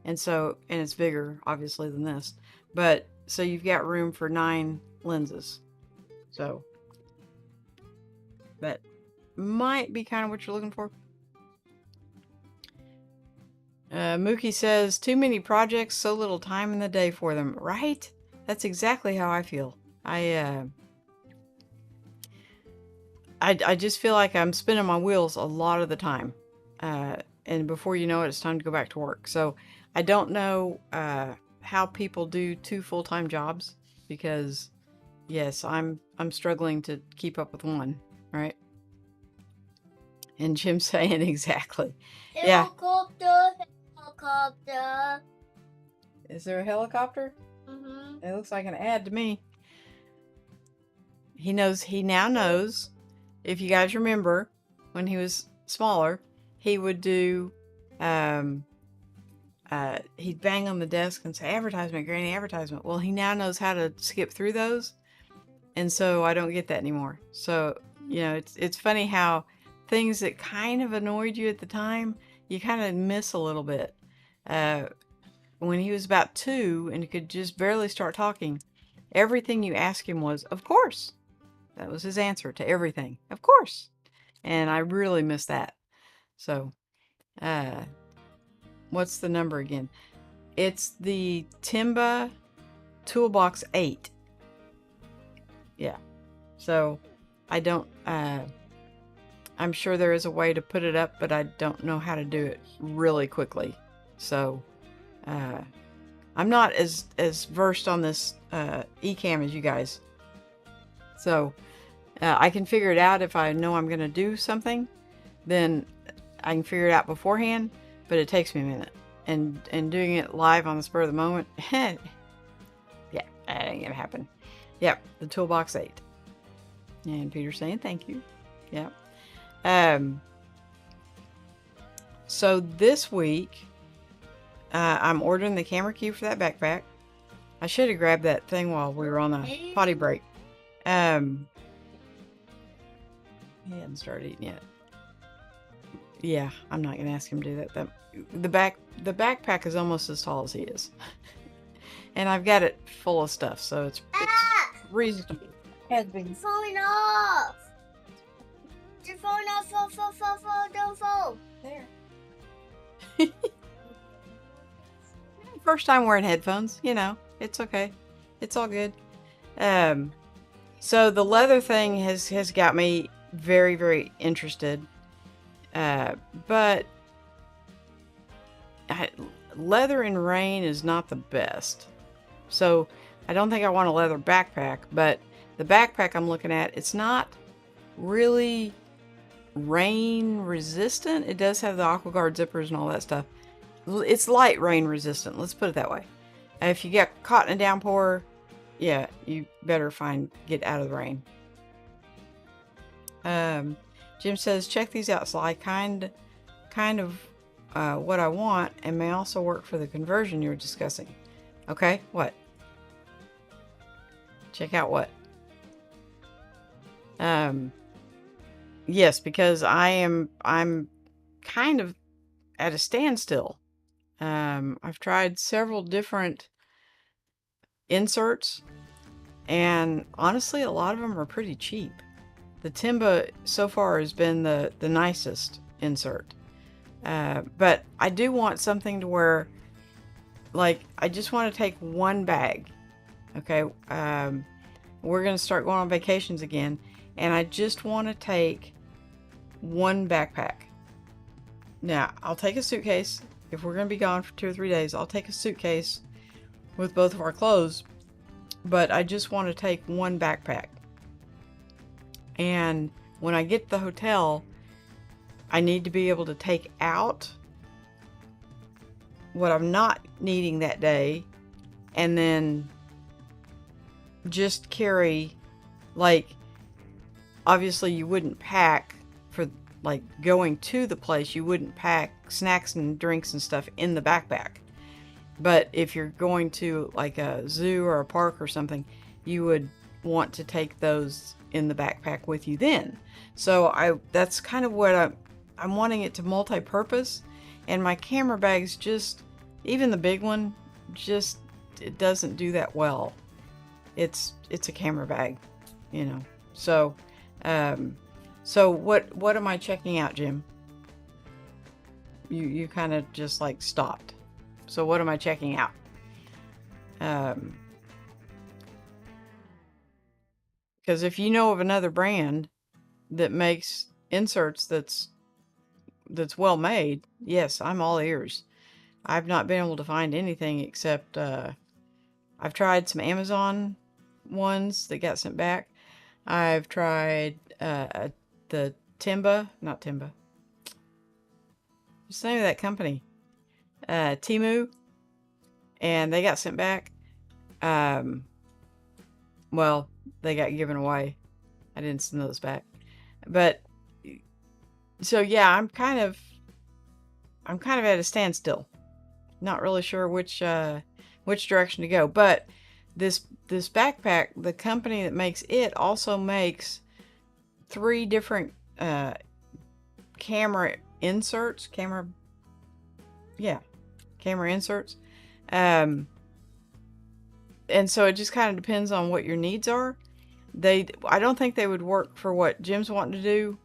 And it's bigger obviously than this. But so you've got room for 9 lenses. So but might be kind of what you're looking for. Mookie says, too many projects, so little time in the day for them. Right? That's exactly how I feel. I just feel like I'm spinning my wheels a lot of the time. And before you know it, it's time to go back to work. So I don't know how people do 2 full-time jobs, because yes, I'm struggling to keep up with one, right? And Jim's saying exactly. Yeah. Helicopter. Is there a helicopter? Mm-hmm. It looks like an ad to me. He now knows. If you guys remember, when he was smaller, he would do, he'd bang on the desk and say, advertisement, Granny, advertisement. Well, he now knows how to skip through those. And so I don't get that anymore. So, you know, it's funny how things that kind of annoyed you at the time, you kind of miss a little bit. When he was about 2 and he could just barely start talking, everything you asked him was, of course. That was his answer to everything. Of course. And I really miss that. So, what's the number again? It's the Timba Toolbox 8. Yeah. So, I don't, I'm sure there is a way to put it up, but I don't know how to do it really quickly. So, I'm not as versed on this eCam as you guys. So, I can figure it out if I know I'm going to do something. Then I can figure it out beforehand, but it takes me a minute. And doing it live on the spur of the moment, yeah, that ain't going to happen. Yep, the Toolbox 8. And Peter's saying thank you. Yep. So this week, I'm ordering the camera cube for that backpack. I should have grabbed that thing while we were on the potty break. He hadn't started eating yet. Yeah, I'm not gonna ask him to do that. The backpack is almost as tall as he is, and I've got it full of stuff, so it's reasonable. Has been Falling off. You're falling off. Don't fall. there. First time wearing headphones, you know, it's okay. It's all good. So the leather thing has got me very, very interested. But leather in rain is not the best. So I don't think I want a leather backpack, but the backpack I'm looking at, it's not really rain resistant. It does have the AquaGuard zippers and all that stuff. It's light rain resistant. Let's put it that way. If you get caught in a downpour, yeah, you better get out of the rain. Jim says, check these out, Sly. Kind of what I want, and may also work for the conversion you're discussing. Okay, what? Check out what? Yes, because I'm kind of at a standstill. I've tried several different inserts, and honestly, a lot of them are pretty cheap. The Timba so far has been the nicest insert. But I do want something to where, like, I just want to take one bag. Okay, we're going to start going on vacations again, and I just want to take one backpack. Now, I'll take a suitcase. If we're going to be gone for 2 or 3 days, I'll take a suitcase with both of our clothes, but I just want to take one backpack. And when I get to the hotel, I need to be able to take out what I'm not needing that day, and then just carry, like, obviously you wouldn't pack for, like, going to the place, you wouldn't pack snacks and drinks and stuff in the backpack. But if you're going to, like, a zoo or a park or something, you would want to take those in the backpack with you then. So that's kind of what I'm wanting it to multi-purpose. And my camera bags, just, even the big one, just, it doesn't do that well. It's a camera bag, you know. So So what am I checking out, Jim? You kind of just like stopped. So what am I checking out? Because if you know of another brand that makes inserts that's well made, yes, I'm all ears. I've not been able to find anything except I've tried some Amazon ones that got sent back. I've tried the not Timba. What's the name of that company? Temu, and they got sent back. Well, they got given away. I didn't send those back. But so yeah, I'm kind of at a standstill. Not really sure which direction to go. But this backpack, the company that makes it also makes 3 different camera inserts. Camera inserts. And so it just kind of depends on what your needs are. I don't think they would work for what Jim's wanting to do.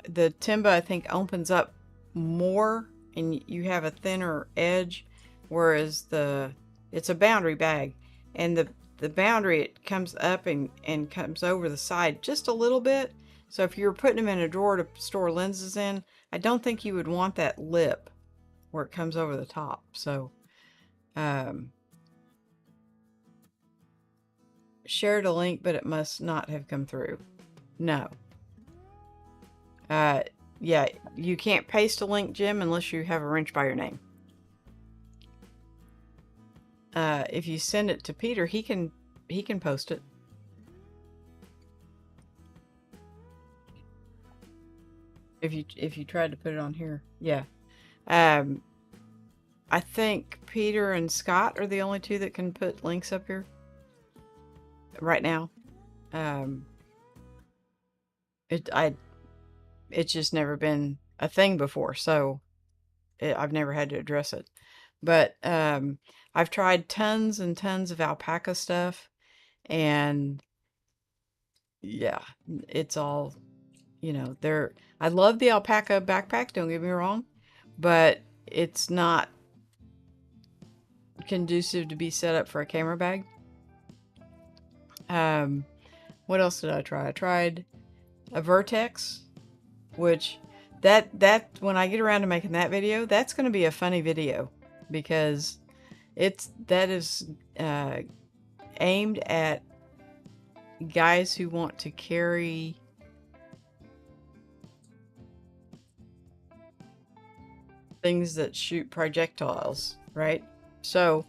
The Timba, I think, opens up more and you have a thinner edge, whereas it's a boundary bag, and the boundary, it comes up and comes over the side just a little bit. So if you were putting them in a drawer to store lenses in, I don't think you would want that lip where it comes over the top. So shared a link, but it must not have come through. No. Yeah, you can't paste a link, Jim, unless you have a wrench by your name. If you send it to Peter, he can post it. If you tried to put it on here, yeah. I think Peter and Scott are the only 2 that can put links up here right now. It's just never been a thing before, so I've never had to address it. But I've tried tons and tons of alpaca stuff, and yeah, it's all, I love the alpaca backpack, don't get me wrong, but it's not conducive to be set up for a camera bag. What else did I try? I tried a Vertex, which that when I get around to making that video, that's going to be a funny video, because that is aimed at guys who want to carry things that shoot projectiles, right? So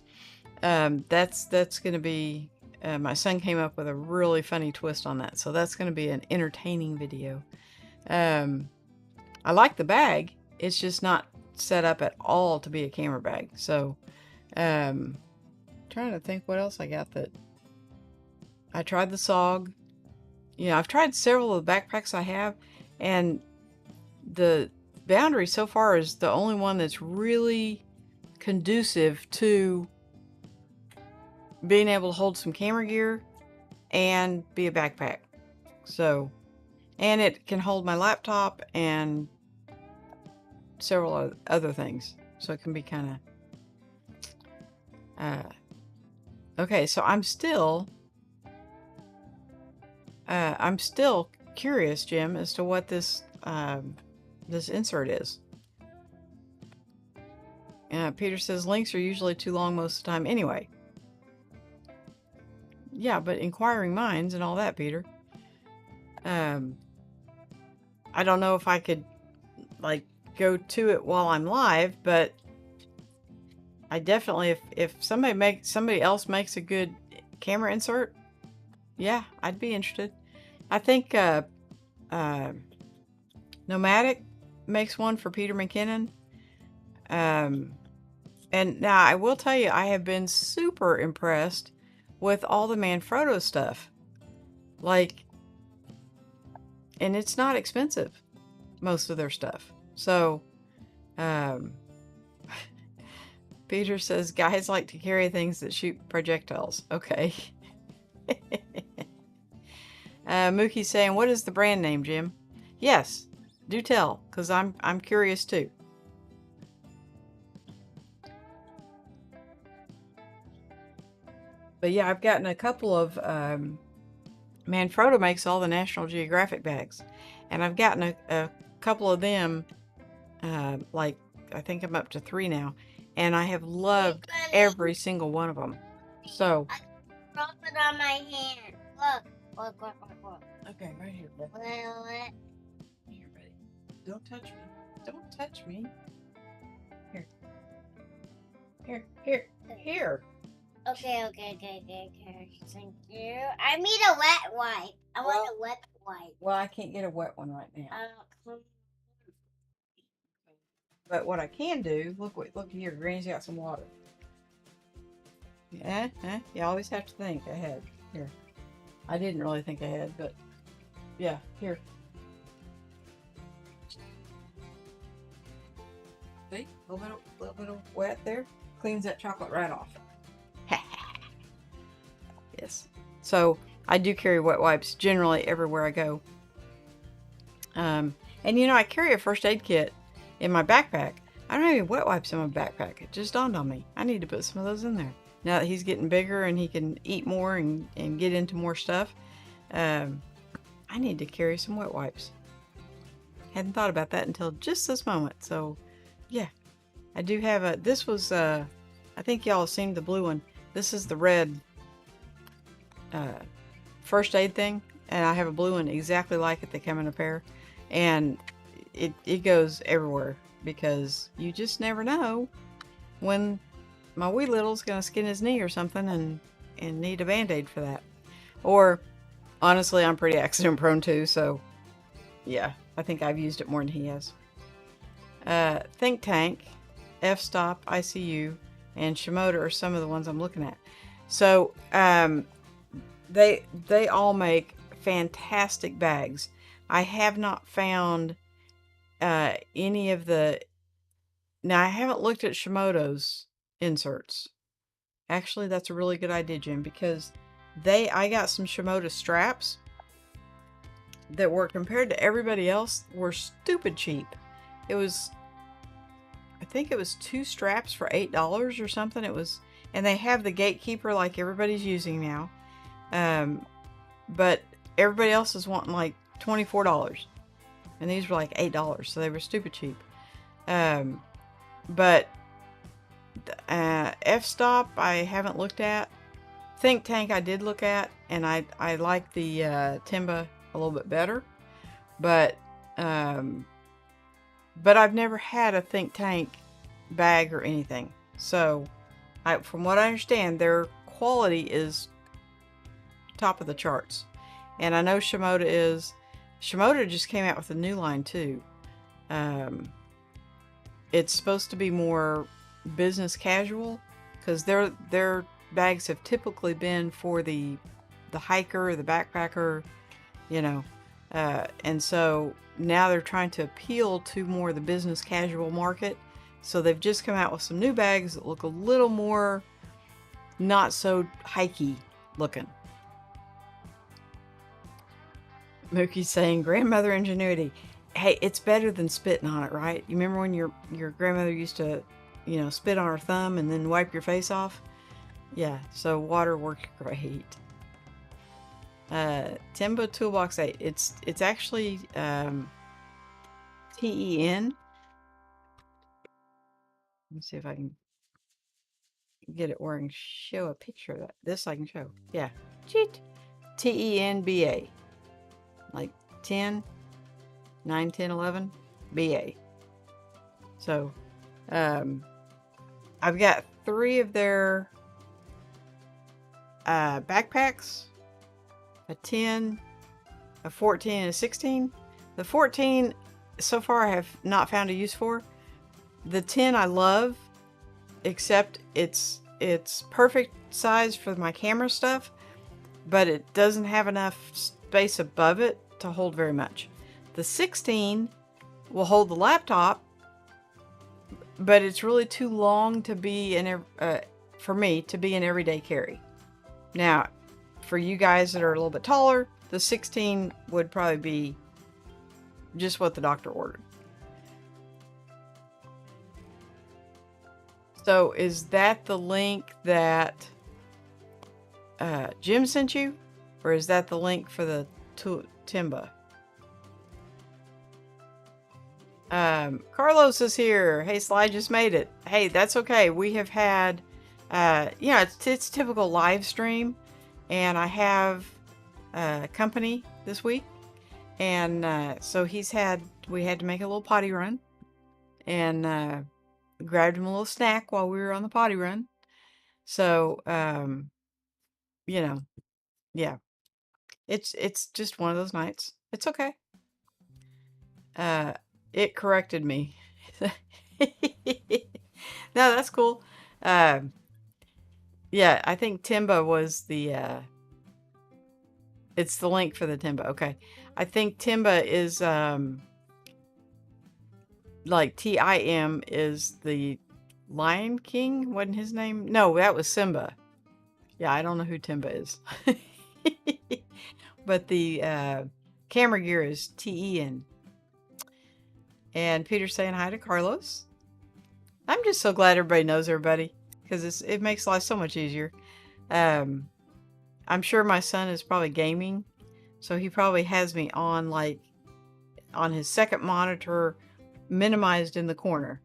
that's going to be my son came up with a really funny twist on that, so that's going to be an entertaining video. I like the bag, it's just not set up at all to be a camera bag. So trying to think what else I got. That I tried the SOG. I've tried several of the backpacks I have, and the Boundary so far is the only one that's really conducive to being able to hold some camera gear and be a backpack. So, and it can hold my laptop and several other things. So it can be kind of okay. So I'm still curious, Jim, as to what this insert is. Peter says links are usually too long most of the time anyway. Yeah, but inquiring minds and all that, Peter. I don't know if I could like go to it while I'm live, but I definitely, if somebody else makes a good camera insert, yeah, I'd be interested. I think Nomadic makes one for Peter McKinnon. And now I will tell you, I have been super impressed with all the Manfrotto stuff. Like, and it's not expensive, most of their stuff. So, Peter says, guys like to carry things that shoot projectiles. Okay. Mookie's saying, what is the brand name, Jim? Yes, do tell, because I'm curious too. But yeah, I've gotten a couple of Manfrotto makes all the National Geographic bags, and I've gotten a couple of them. Like I think I'm up to 3 now, and I have loved every single one of them. So I drop it on my hand. Look. okay, right here, Beth. What? Here, buddy. Don't touch me. Don't touch me. Here. Here. Okay. Thank you. I need a wet wipe. I want a wet wipe. Well, I can't get a wet one right now. But what I can do, look here, Granny's got some water. Yeah, you always have to think ahead. Here. I didn't really think ahead, but yeah, here. See? A little bit of wet there. Cleans that chocolate right off. Yes. So I do carry wet wipes generally everywhere I go. And you know, I carry a first aid kit in my backpack. I don't have any wet wipes in my backpack. It just dawned on me. I need to put some of those in there. Now that he's getting bigger and he can eat more and get into more stuff, I need to carry some wet wipes. Hadn't thought about that until just this moment. So yeah, I do have a, this was, I think y'all have seen the blue one. This is the red first aid thing. And I have a blue one exactly like it. They come in a pair. And it goes everywhere because you just never know when my wee little's gonna skin his knee or something and need a band-aid for that. Or honestly, I'm pretty accident prone too, so yeah, I think I've used it more than he has. Think Tank, F-Stop, ICU, and Shimoda are some of the ones I'm looking at. So they all make fantastic bags. I have not found any of the... Now, I haven't looked at Shimoda's inserts. Actually, that's a really good idea, Jim, because I got some Shimoda straps that were, compared to everybody else, were stupid cheap. It was, I think it was 2 straps for $8 or something. It was, and they have the gatekeeper like everybody's using now. But everybody else is wanting like $24. And these were like $8, so they were stupid cheap. But F-Stop I haven't looked at. Think Tank I did look at, and I like the Timba a little bit better. But I've never had a Think Tank bag or anything. So from what I understand, their quality is top of the charts. And I know Shimoda is. Shimoda just came out with a new line too. It's supposed to be more business casual because their bags have typically been for the hiker, the backpacker, you know. And so now they're trying to appeal to more the business casual market. So they've just come out with some new bags that look a little more not so hikey looking. Mookie's saying, grandmother ingenuity. Hey, it's better than spitting on it, right? You remember when your grandmother used to, you know, spit on her thumb and then wipe your face off? Yeah, so water worked great. Timba Toolbox 8. It's actually TEN. Let me see if I can get it where I can show a picture of that. This I can show. Yeah. Cheat. TENBA. Like 10, 9, 10, 11, BA. So, I've got 3 of their backpacks, a 10, a 14, and a 16. The 14, so far I have not found a use for. The 10 I love, except it's perfect size for my camera stuff, but it doesn't have enough space above it to hold very much. The 16 will hold the laptop, but it's really too long to be for me to be an everyday carry. Now, for you guys that are a little bit taller, the 16 would probably be just what the doctor ordered. So is that the link that Jim sent you? Or is that the link for the Timba? Carlos is here. Hey, Sly just made it. Hey, that's okay. We have had, it's typical live stream. And I have company this week. And so we had to make a little potty run. And grabbed him a little snack while we were on the potty run. So, yeah. It's just one of those nights. It's okay. It corrected me. No, that's cool. Yeah, I think Timba was the, it's the link for the Timba. Okay. I think Timba is, like Tim is the Lion King. Wasn't his name? No, that was Simba. Yeah, I don't know who Timba is. But the camera gear is TEN. And Peter's saying hi to Carlos. I'm just so glad everybody knows everybody, because it makes life so much easier. I'm sure my son is probably gaming, so he probably has me on on his second monitor, minimized in the corner,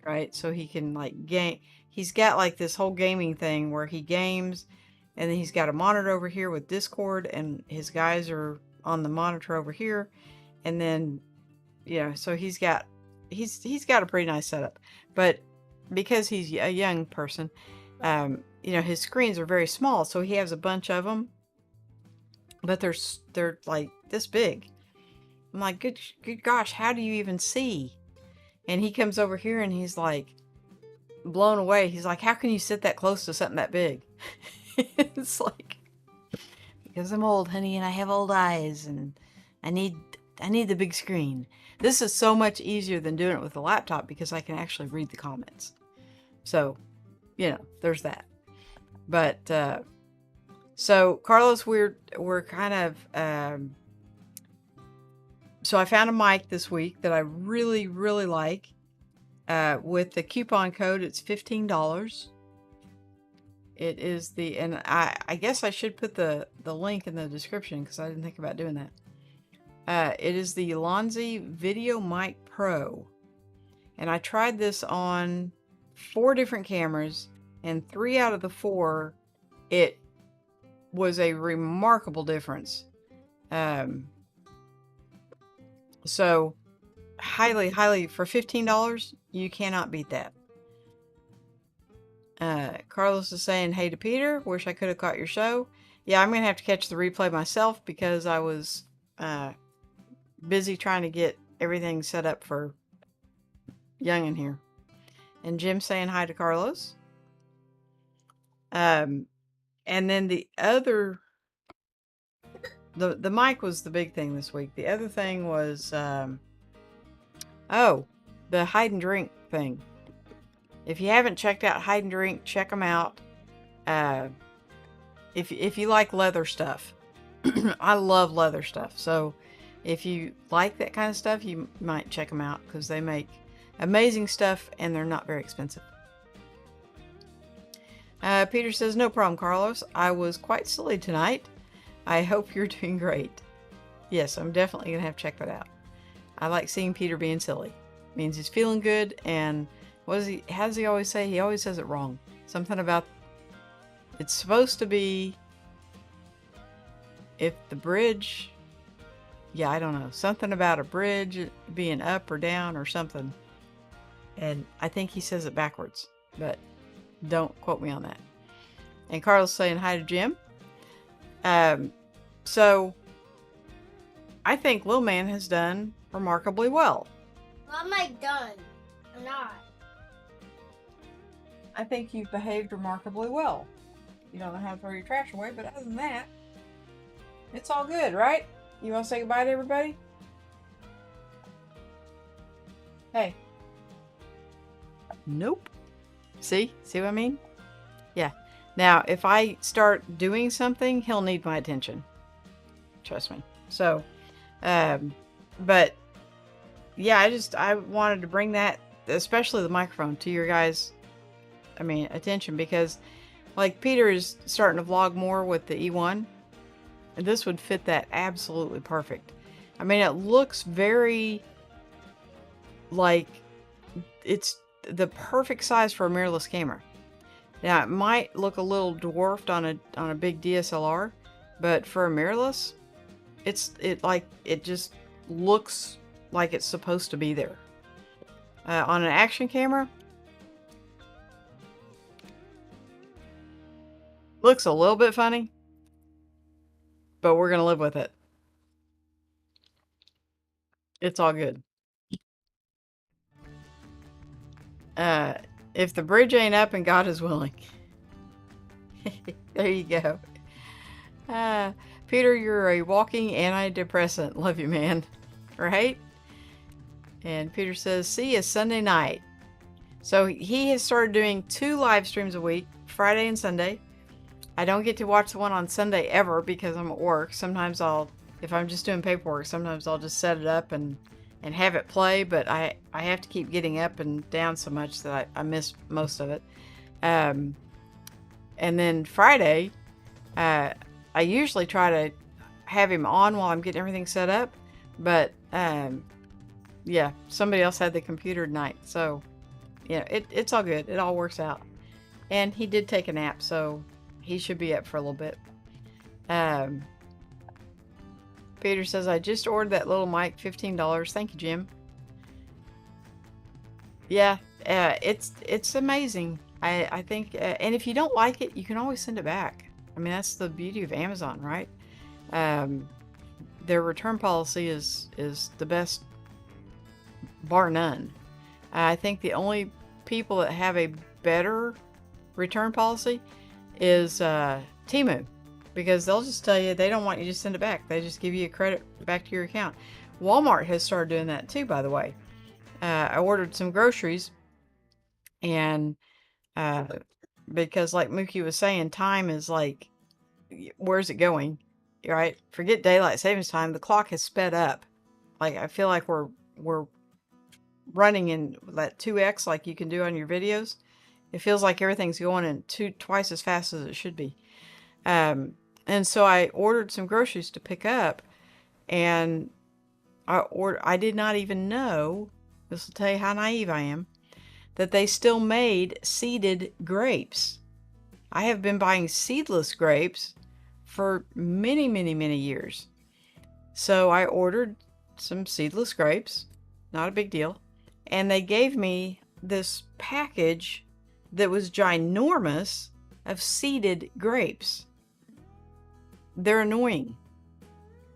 right? So he can game. He's got like this whole gaming thing where he games, and then he's got a monitor over here with Discord, and his guys are on the monitor over here, and then so he's got a pretty nice setup. But because he's a young person, his screens are very small, so he has a bunch of them, but they're like this big. I'm like, good gosh, how do you even see? And he comes over here and he's like blown away. He's like, how can you sit that close to something that big? It's like, because I'm old, honey, and I have old eyes, and I need the big screen. This is so much easier than doing it with a laptop because I can actually read the comments. So, there's that. But so Carlos, we're kind of so I found a mic this week that I really, really like. With the coupon code, it's $15. It is and I guess I should put the link in the description because I didn't think about doing that. It is the Lonzy Video Mic Pro. And I tried this on 4 different cameras, and 3 out of the 4, it was a remarkable difference. So highly, highly, for $15, you cannot beat that. Carlos is saying, hey to Peter, wish I could have caught your show. Yeah, I'm going to have to catch the replay myself because I was busy trying to get everything set up for Youngin here. And Jim saying hi to Carlos. And then the other, the mic was the big thing this week. The other thing was, the hide and drink thing. If you haven't checked out Hide and Drink, check them out. If you like leather stuff, I love leather stuff. So if you like that kind of stuff, you might check them out because they make amazing stuff and they're not very expensive. Peter says, no problem, Carlos. I was quite silly tonight. I hope you're doing great. Yes, I'm definitely going to have to check that out. I like seeing Peter being silly. It means he's feeling good. And how does he always say? He always says it wrong. Something about, it's supposed to be, if the bridge, I don't know. Something about a bridge being up or down or something. And I think he says it backwards, but don't quote me on that. And Carl's saying hi to Jim. So I think Lil Man has done remarkably well. What am I done? I'm not. I think you've behaved remarkably well. You don't know how to throw your trash away, but other than that, it's all good, right? You want to say goodbye to everybody? Hey. Nope. See what I mean? Yeah. Now, if I start doing something, he'll need my attention. Trust me. So, but yeah, I wanted to bring that, especially the microphone, to your guys, attention, because like Peter is starting to vlog more with the E1, and this would fit that absolutely perfect. I mean, it looks very like it's the perfect size for a mirrorless camera. Now, it might look a little dwarfed on a big DSLR, but for a mirrorless, it just looks like it's supposed to be there. On an action camera, looks a little bit funny, but we're gonna live with it. It's all good. Uh, if the bridge ain't up and God is willing. There you go. Peter, you're a walking antidepressant. Love you, man. Right? And Peter says, see you Sunday night. So he has started doing 2 live streams a week, Friday and Sunday. I don't get to watch the one on Sunday ever because I'm at work. Sometimes if I'm just doing paperwork, sometimes I'll just set it up and have it play, but I have to keep getting up and down so much that I miss most of it. And then Friday, I usually try to have him on while I'm getting everything set up, but yeah, somebody else had the computer tonight, so yeah, it's all good. It all works out. And he did take a nap, so he should be up for a little bit. Peter says, I just ordered that little mic, $15. Thank you, Jim. Yeah, it's amazing. I think, and if you don't like it, you can always send it back. I mean, that's the beauty of Amazon, right? Their return policy is the best, bar none. I think the only people that have a better return policy is Temu, because they'll just tell you they don't want you to send it back. They just give you a credit back to your account. Walmart has started doing that too, by the way. I ordered some groceries, and because like Mookie was saying, time is like, where's it going? Right? Forget daylight savings time. The clock has sped up. Like, I feel like we're running in that 2x like you can do on your videos. It feels like everything's going in twice as fast as it should be. And so I ordered some groceries to pick up, and I did not even know, this will tell you how naive I am, that they still made seeded grapes. I have been buying seedless grapes for many, many, many years. So I ordered some seedless grapes, not a big deal, and they gave me this package that was ginormous of seeded grapes. They're annoying,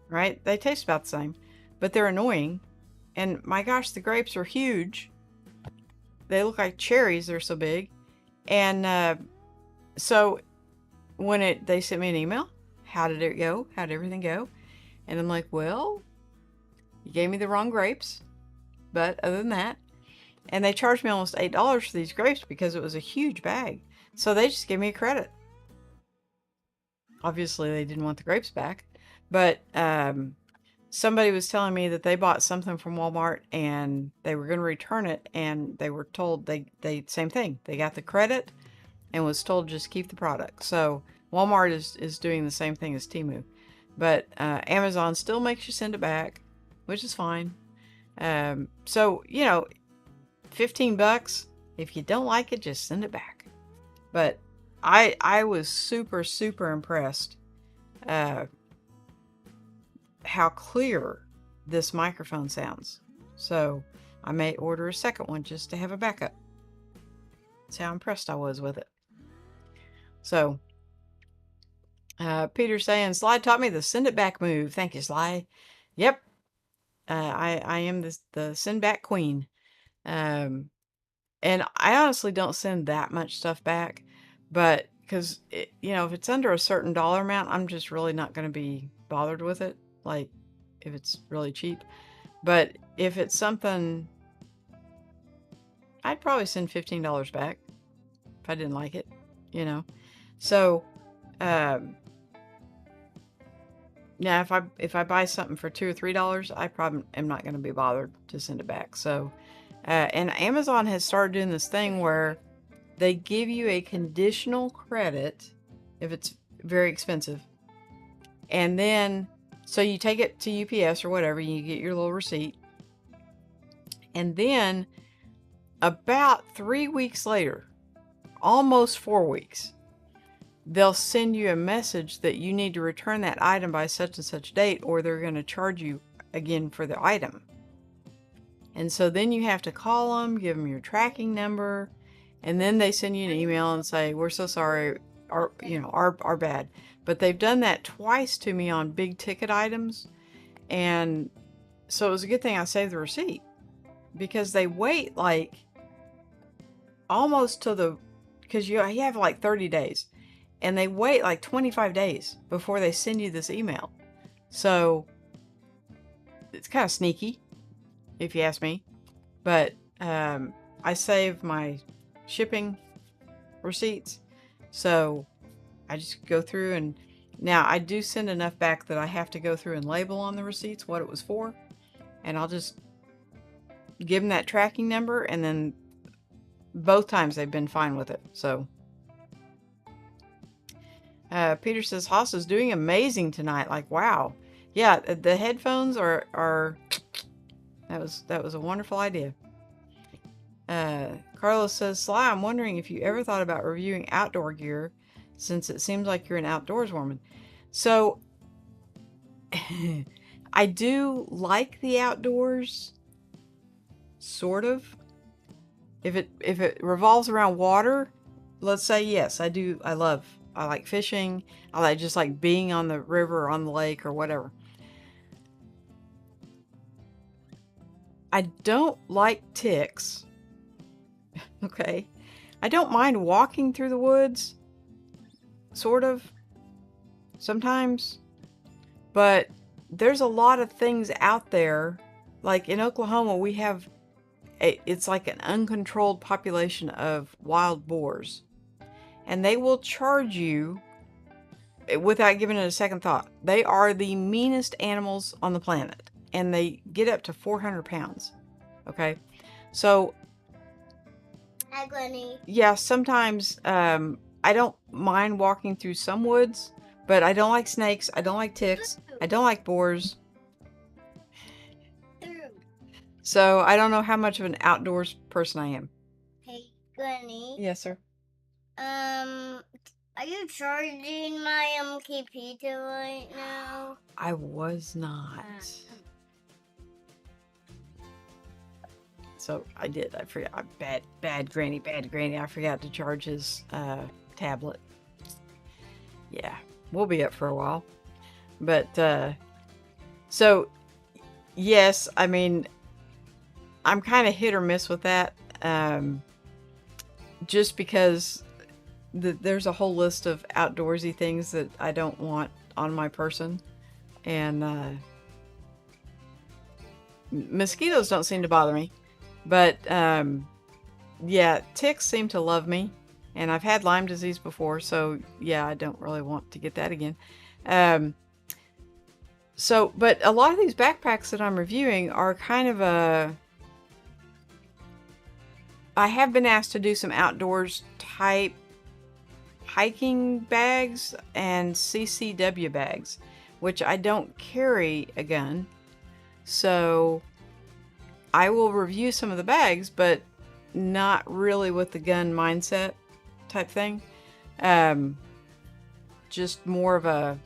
right? They taste about the same, but they're annoying. And my gosh, the grapes are huge. They look like cherries. They're so big. And so when they sent me an email, how did it go? How did everything go? And I'm like, well, you gave me the wrong grapes. But other than that, and they charged me almost $8 for these grapes because it was a huge bag. So they just gave me a credit. Obviously, they didn't want the grapes back. But somebody was telling me that they bought something from Walmart and they were going to return it. And they were told they same thing. They got the credit and was told just keep the product. So Walmart is doing the same thing as Temu. But Amazon still makes you send it back, which is fine. So, you know, $15. If you don't like it, just send it back. But I was super, super impressed how clear this microphone sounds. So I may order a second one just to have a backup. That's how impressed I was with it. So Peter's saying, Sly taught me the send it back move. Thank you, Sly. Yep. I am the send back queen. And I honestly don't send that much stuff back, but because, you know, if it's under a certain dollar amount, I'm just really not going to be bothered with it. Like, if it's really cheap. But if it's something, I'd probably send $15 back if I didn't like it, you know. So, Now, if I buy something for $2 or $3, I probably am not going to be bothered to send it back. So, and Amazon has started doing this thing where they give you a conditional credit if it's very expensive. And then, so you take it to UPS or whatever, you get your little receipt. And then about 3 weeks later, almost 4 weeks, they'll send you a message that you need to return that item by such and such date, or they're going to charge you again for the item. And so then you have to call them, give them your tracking number, and then they send you an email and say, we're so sorry, our bad. But they've done that twice to me on big ticket items. And so it was a good thing I saved the receipt, because they wait like almost to because you have like 30 days, and they wait like 25 days before they send you this email. So it's kind of sneaky, if you ask me. But I save my shipping receipts, so I just go through, and now I do send enough back that I have to go through and label on the receipts what it was for, and I'll just give them that tracking number, and then both times they've been fine with it. So Peter says Haas is doing amazing tonight. Like, wow. Yeah, the headphones are that was a wonderful idea. Carlos says, Sly, I'm wondering if you ever thought about reviewing outdoor gear, since it seems like you're an outdoors woman. So I do like the outdoors, sort of. If it revolves around water, let's say yes, I do. I like fishing. I just like being on the river or on the lake or whatever. I don't like ticks. Okay. I don't mind walking through the woods, sort of, sometimes. But there's a lot of things out there. Like in Oklahoma, we have it's like an uncontrolled population of wild boars. And they will charge you without giving it a second thought. They are the meanest animals on the planet, and they get up to 400 pounds. Okay, so Hi, Glennie. Yeah, sometimes I don't mind walking through some woods, but I don't like snakes. I don't like ticks. I don't like boars. So I don't know how much of an outdoors person I am. Hey, Glennie. Yes, sir. Are you charging my KP right now? I was not. So I did. I forgot. Bad granny. I forgot to charge his tablet. Yeah, we'll be up for a while. But so yes, I mean, I'm kind of hit or miss with that. Just because there's a whole list of outdoorsy things that I don't want on my person, and mosquitoes don't seem to bother me. But, yeah, ticks seem to love me, and I've had Lyme disease before, so yeah, I don't really want to get that again. But a lot of these backpacks that I'm reviewing are kind of I have been asked to do some outdoors type hiking bags and CCW bags, which I don't carry a gun, so I will review some of the bags, but not really with the gun mindset type thing. Just more of a,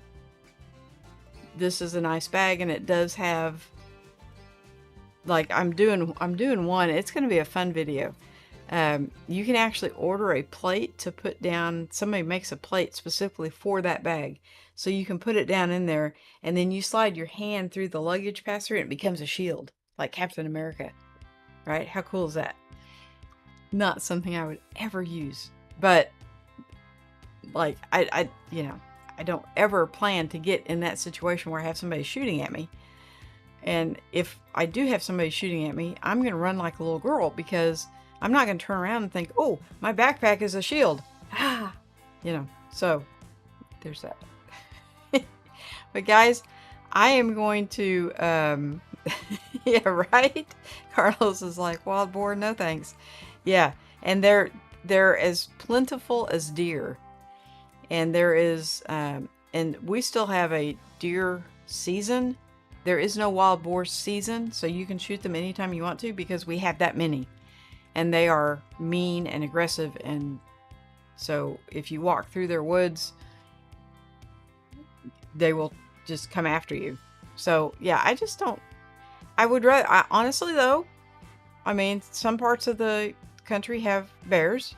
this is a nice bag, and it does have, like, I'm doing one. It's going to be a fun video. You can actually order a plate to put down. Somebody makes a plate specifically for that bag, so you can put it down in there, and then you slide your hand through the luggage pass-through, and it becomes a shield, like Captain America. Right? How cool is that? Not something I would ever use, but like I don't ever plan to get in that situation where I have somebody shooting at me. And if I do have somebody shooting at me, I'm going to run like a little girl, because I'm not going to turn around and think, oh, my backpack is a shield. So there's that. But guys, I am going to, yeah, right? Carlos is like, wild boar, no thanks. Yeah, and they're as plentiful as deer. And there is, and we still have a deer season. There is no wild boar season, so you can shoot them anytime you want to because we have that many. And they are mean and aggressive, and so if you walk through their woods, they will just come after you. So yeah, I just don't. I would rather. Honestly, though, I mean, some parts of the country have bears,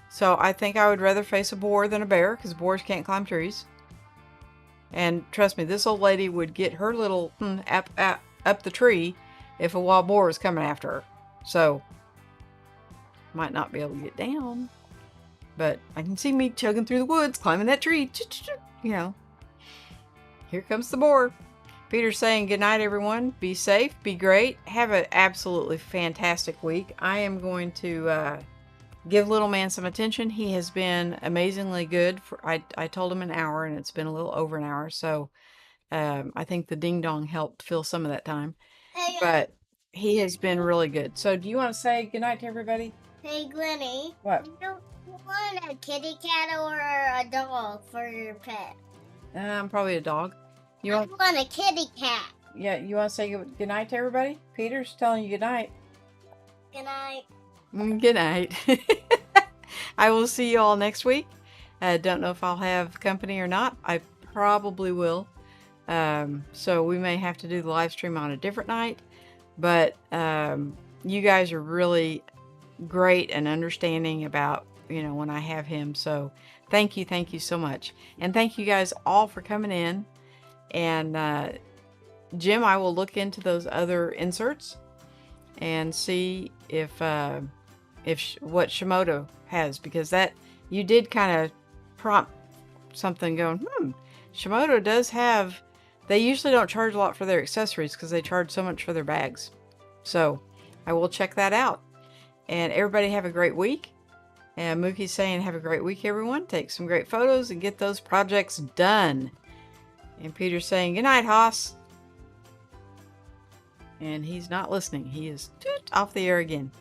so I think I would rather face a boar than a bear because boars can't climb trees. And trust me, this old lady would get her little up the tree if a wild boar was coming after her. So might not be able to get down, but I can see me chugging through the woods, climbing that tree. You know, here comes the boar. Peter's saying good night, everyone. Be safe, be great, have an absolutely fantastic week. I am going to give little man some attention. He has been amazingly good. I told him an hour, and it's been a little over an hour. So I think the ding dong helped fill some of that time. Hey, But he has been really good. So do you want to say good night to everybody? hey, Glennie. What? You want a kitty cat or a dog for your pet? Probably a dog. You I want? want a kitty cat. Yeah, you want to say good night to everybody? Peter's telling you good night. Good night. Good night. I will see you all next week. Don't know if I'll have company or not. I probably will. So we may have to do the live stream on a different night. But you guys are really great and understanding about, when I have him. So thank you so much. And thank you guys all for coming in. And Jim, I will look into those other inserts and see if what Shimoda has, because that you did kind of prompt something going, Shimoda does have, they usually don't charge a lot for their accessories because they charge so much for their bags. So I will check that out. And everybody have a great week. And Mookie's saying have a great week, everyone. Take some great photos and get those projects done. And Peter's saying good night, Haas. And he's not listening. He is off the air again.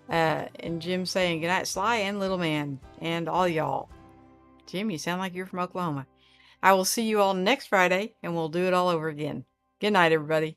And Jim's saying good night, Sly and Little Man, and all y'all. Jim, you sound like you're from Oklahoma. I will see you all next Friday, and we'll do it all over again. Good night, everybody.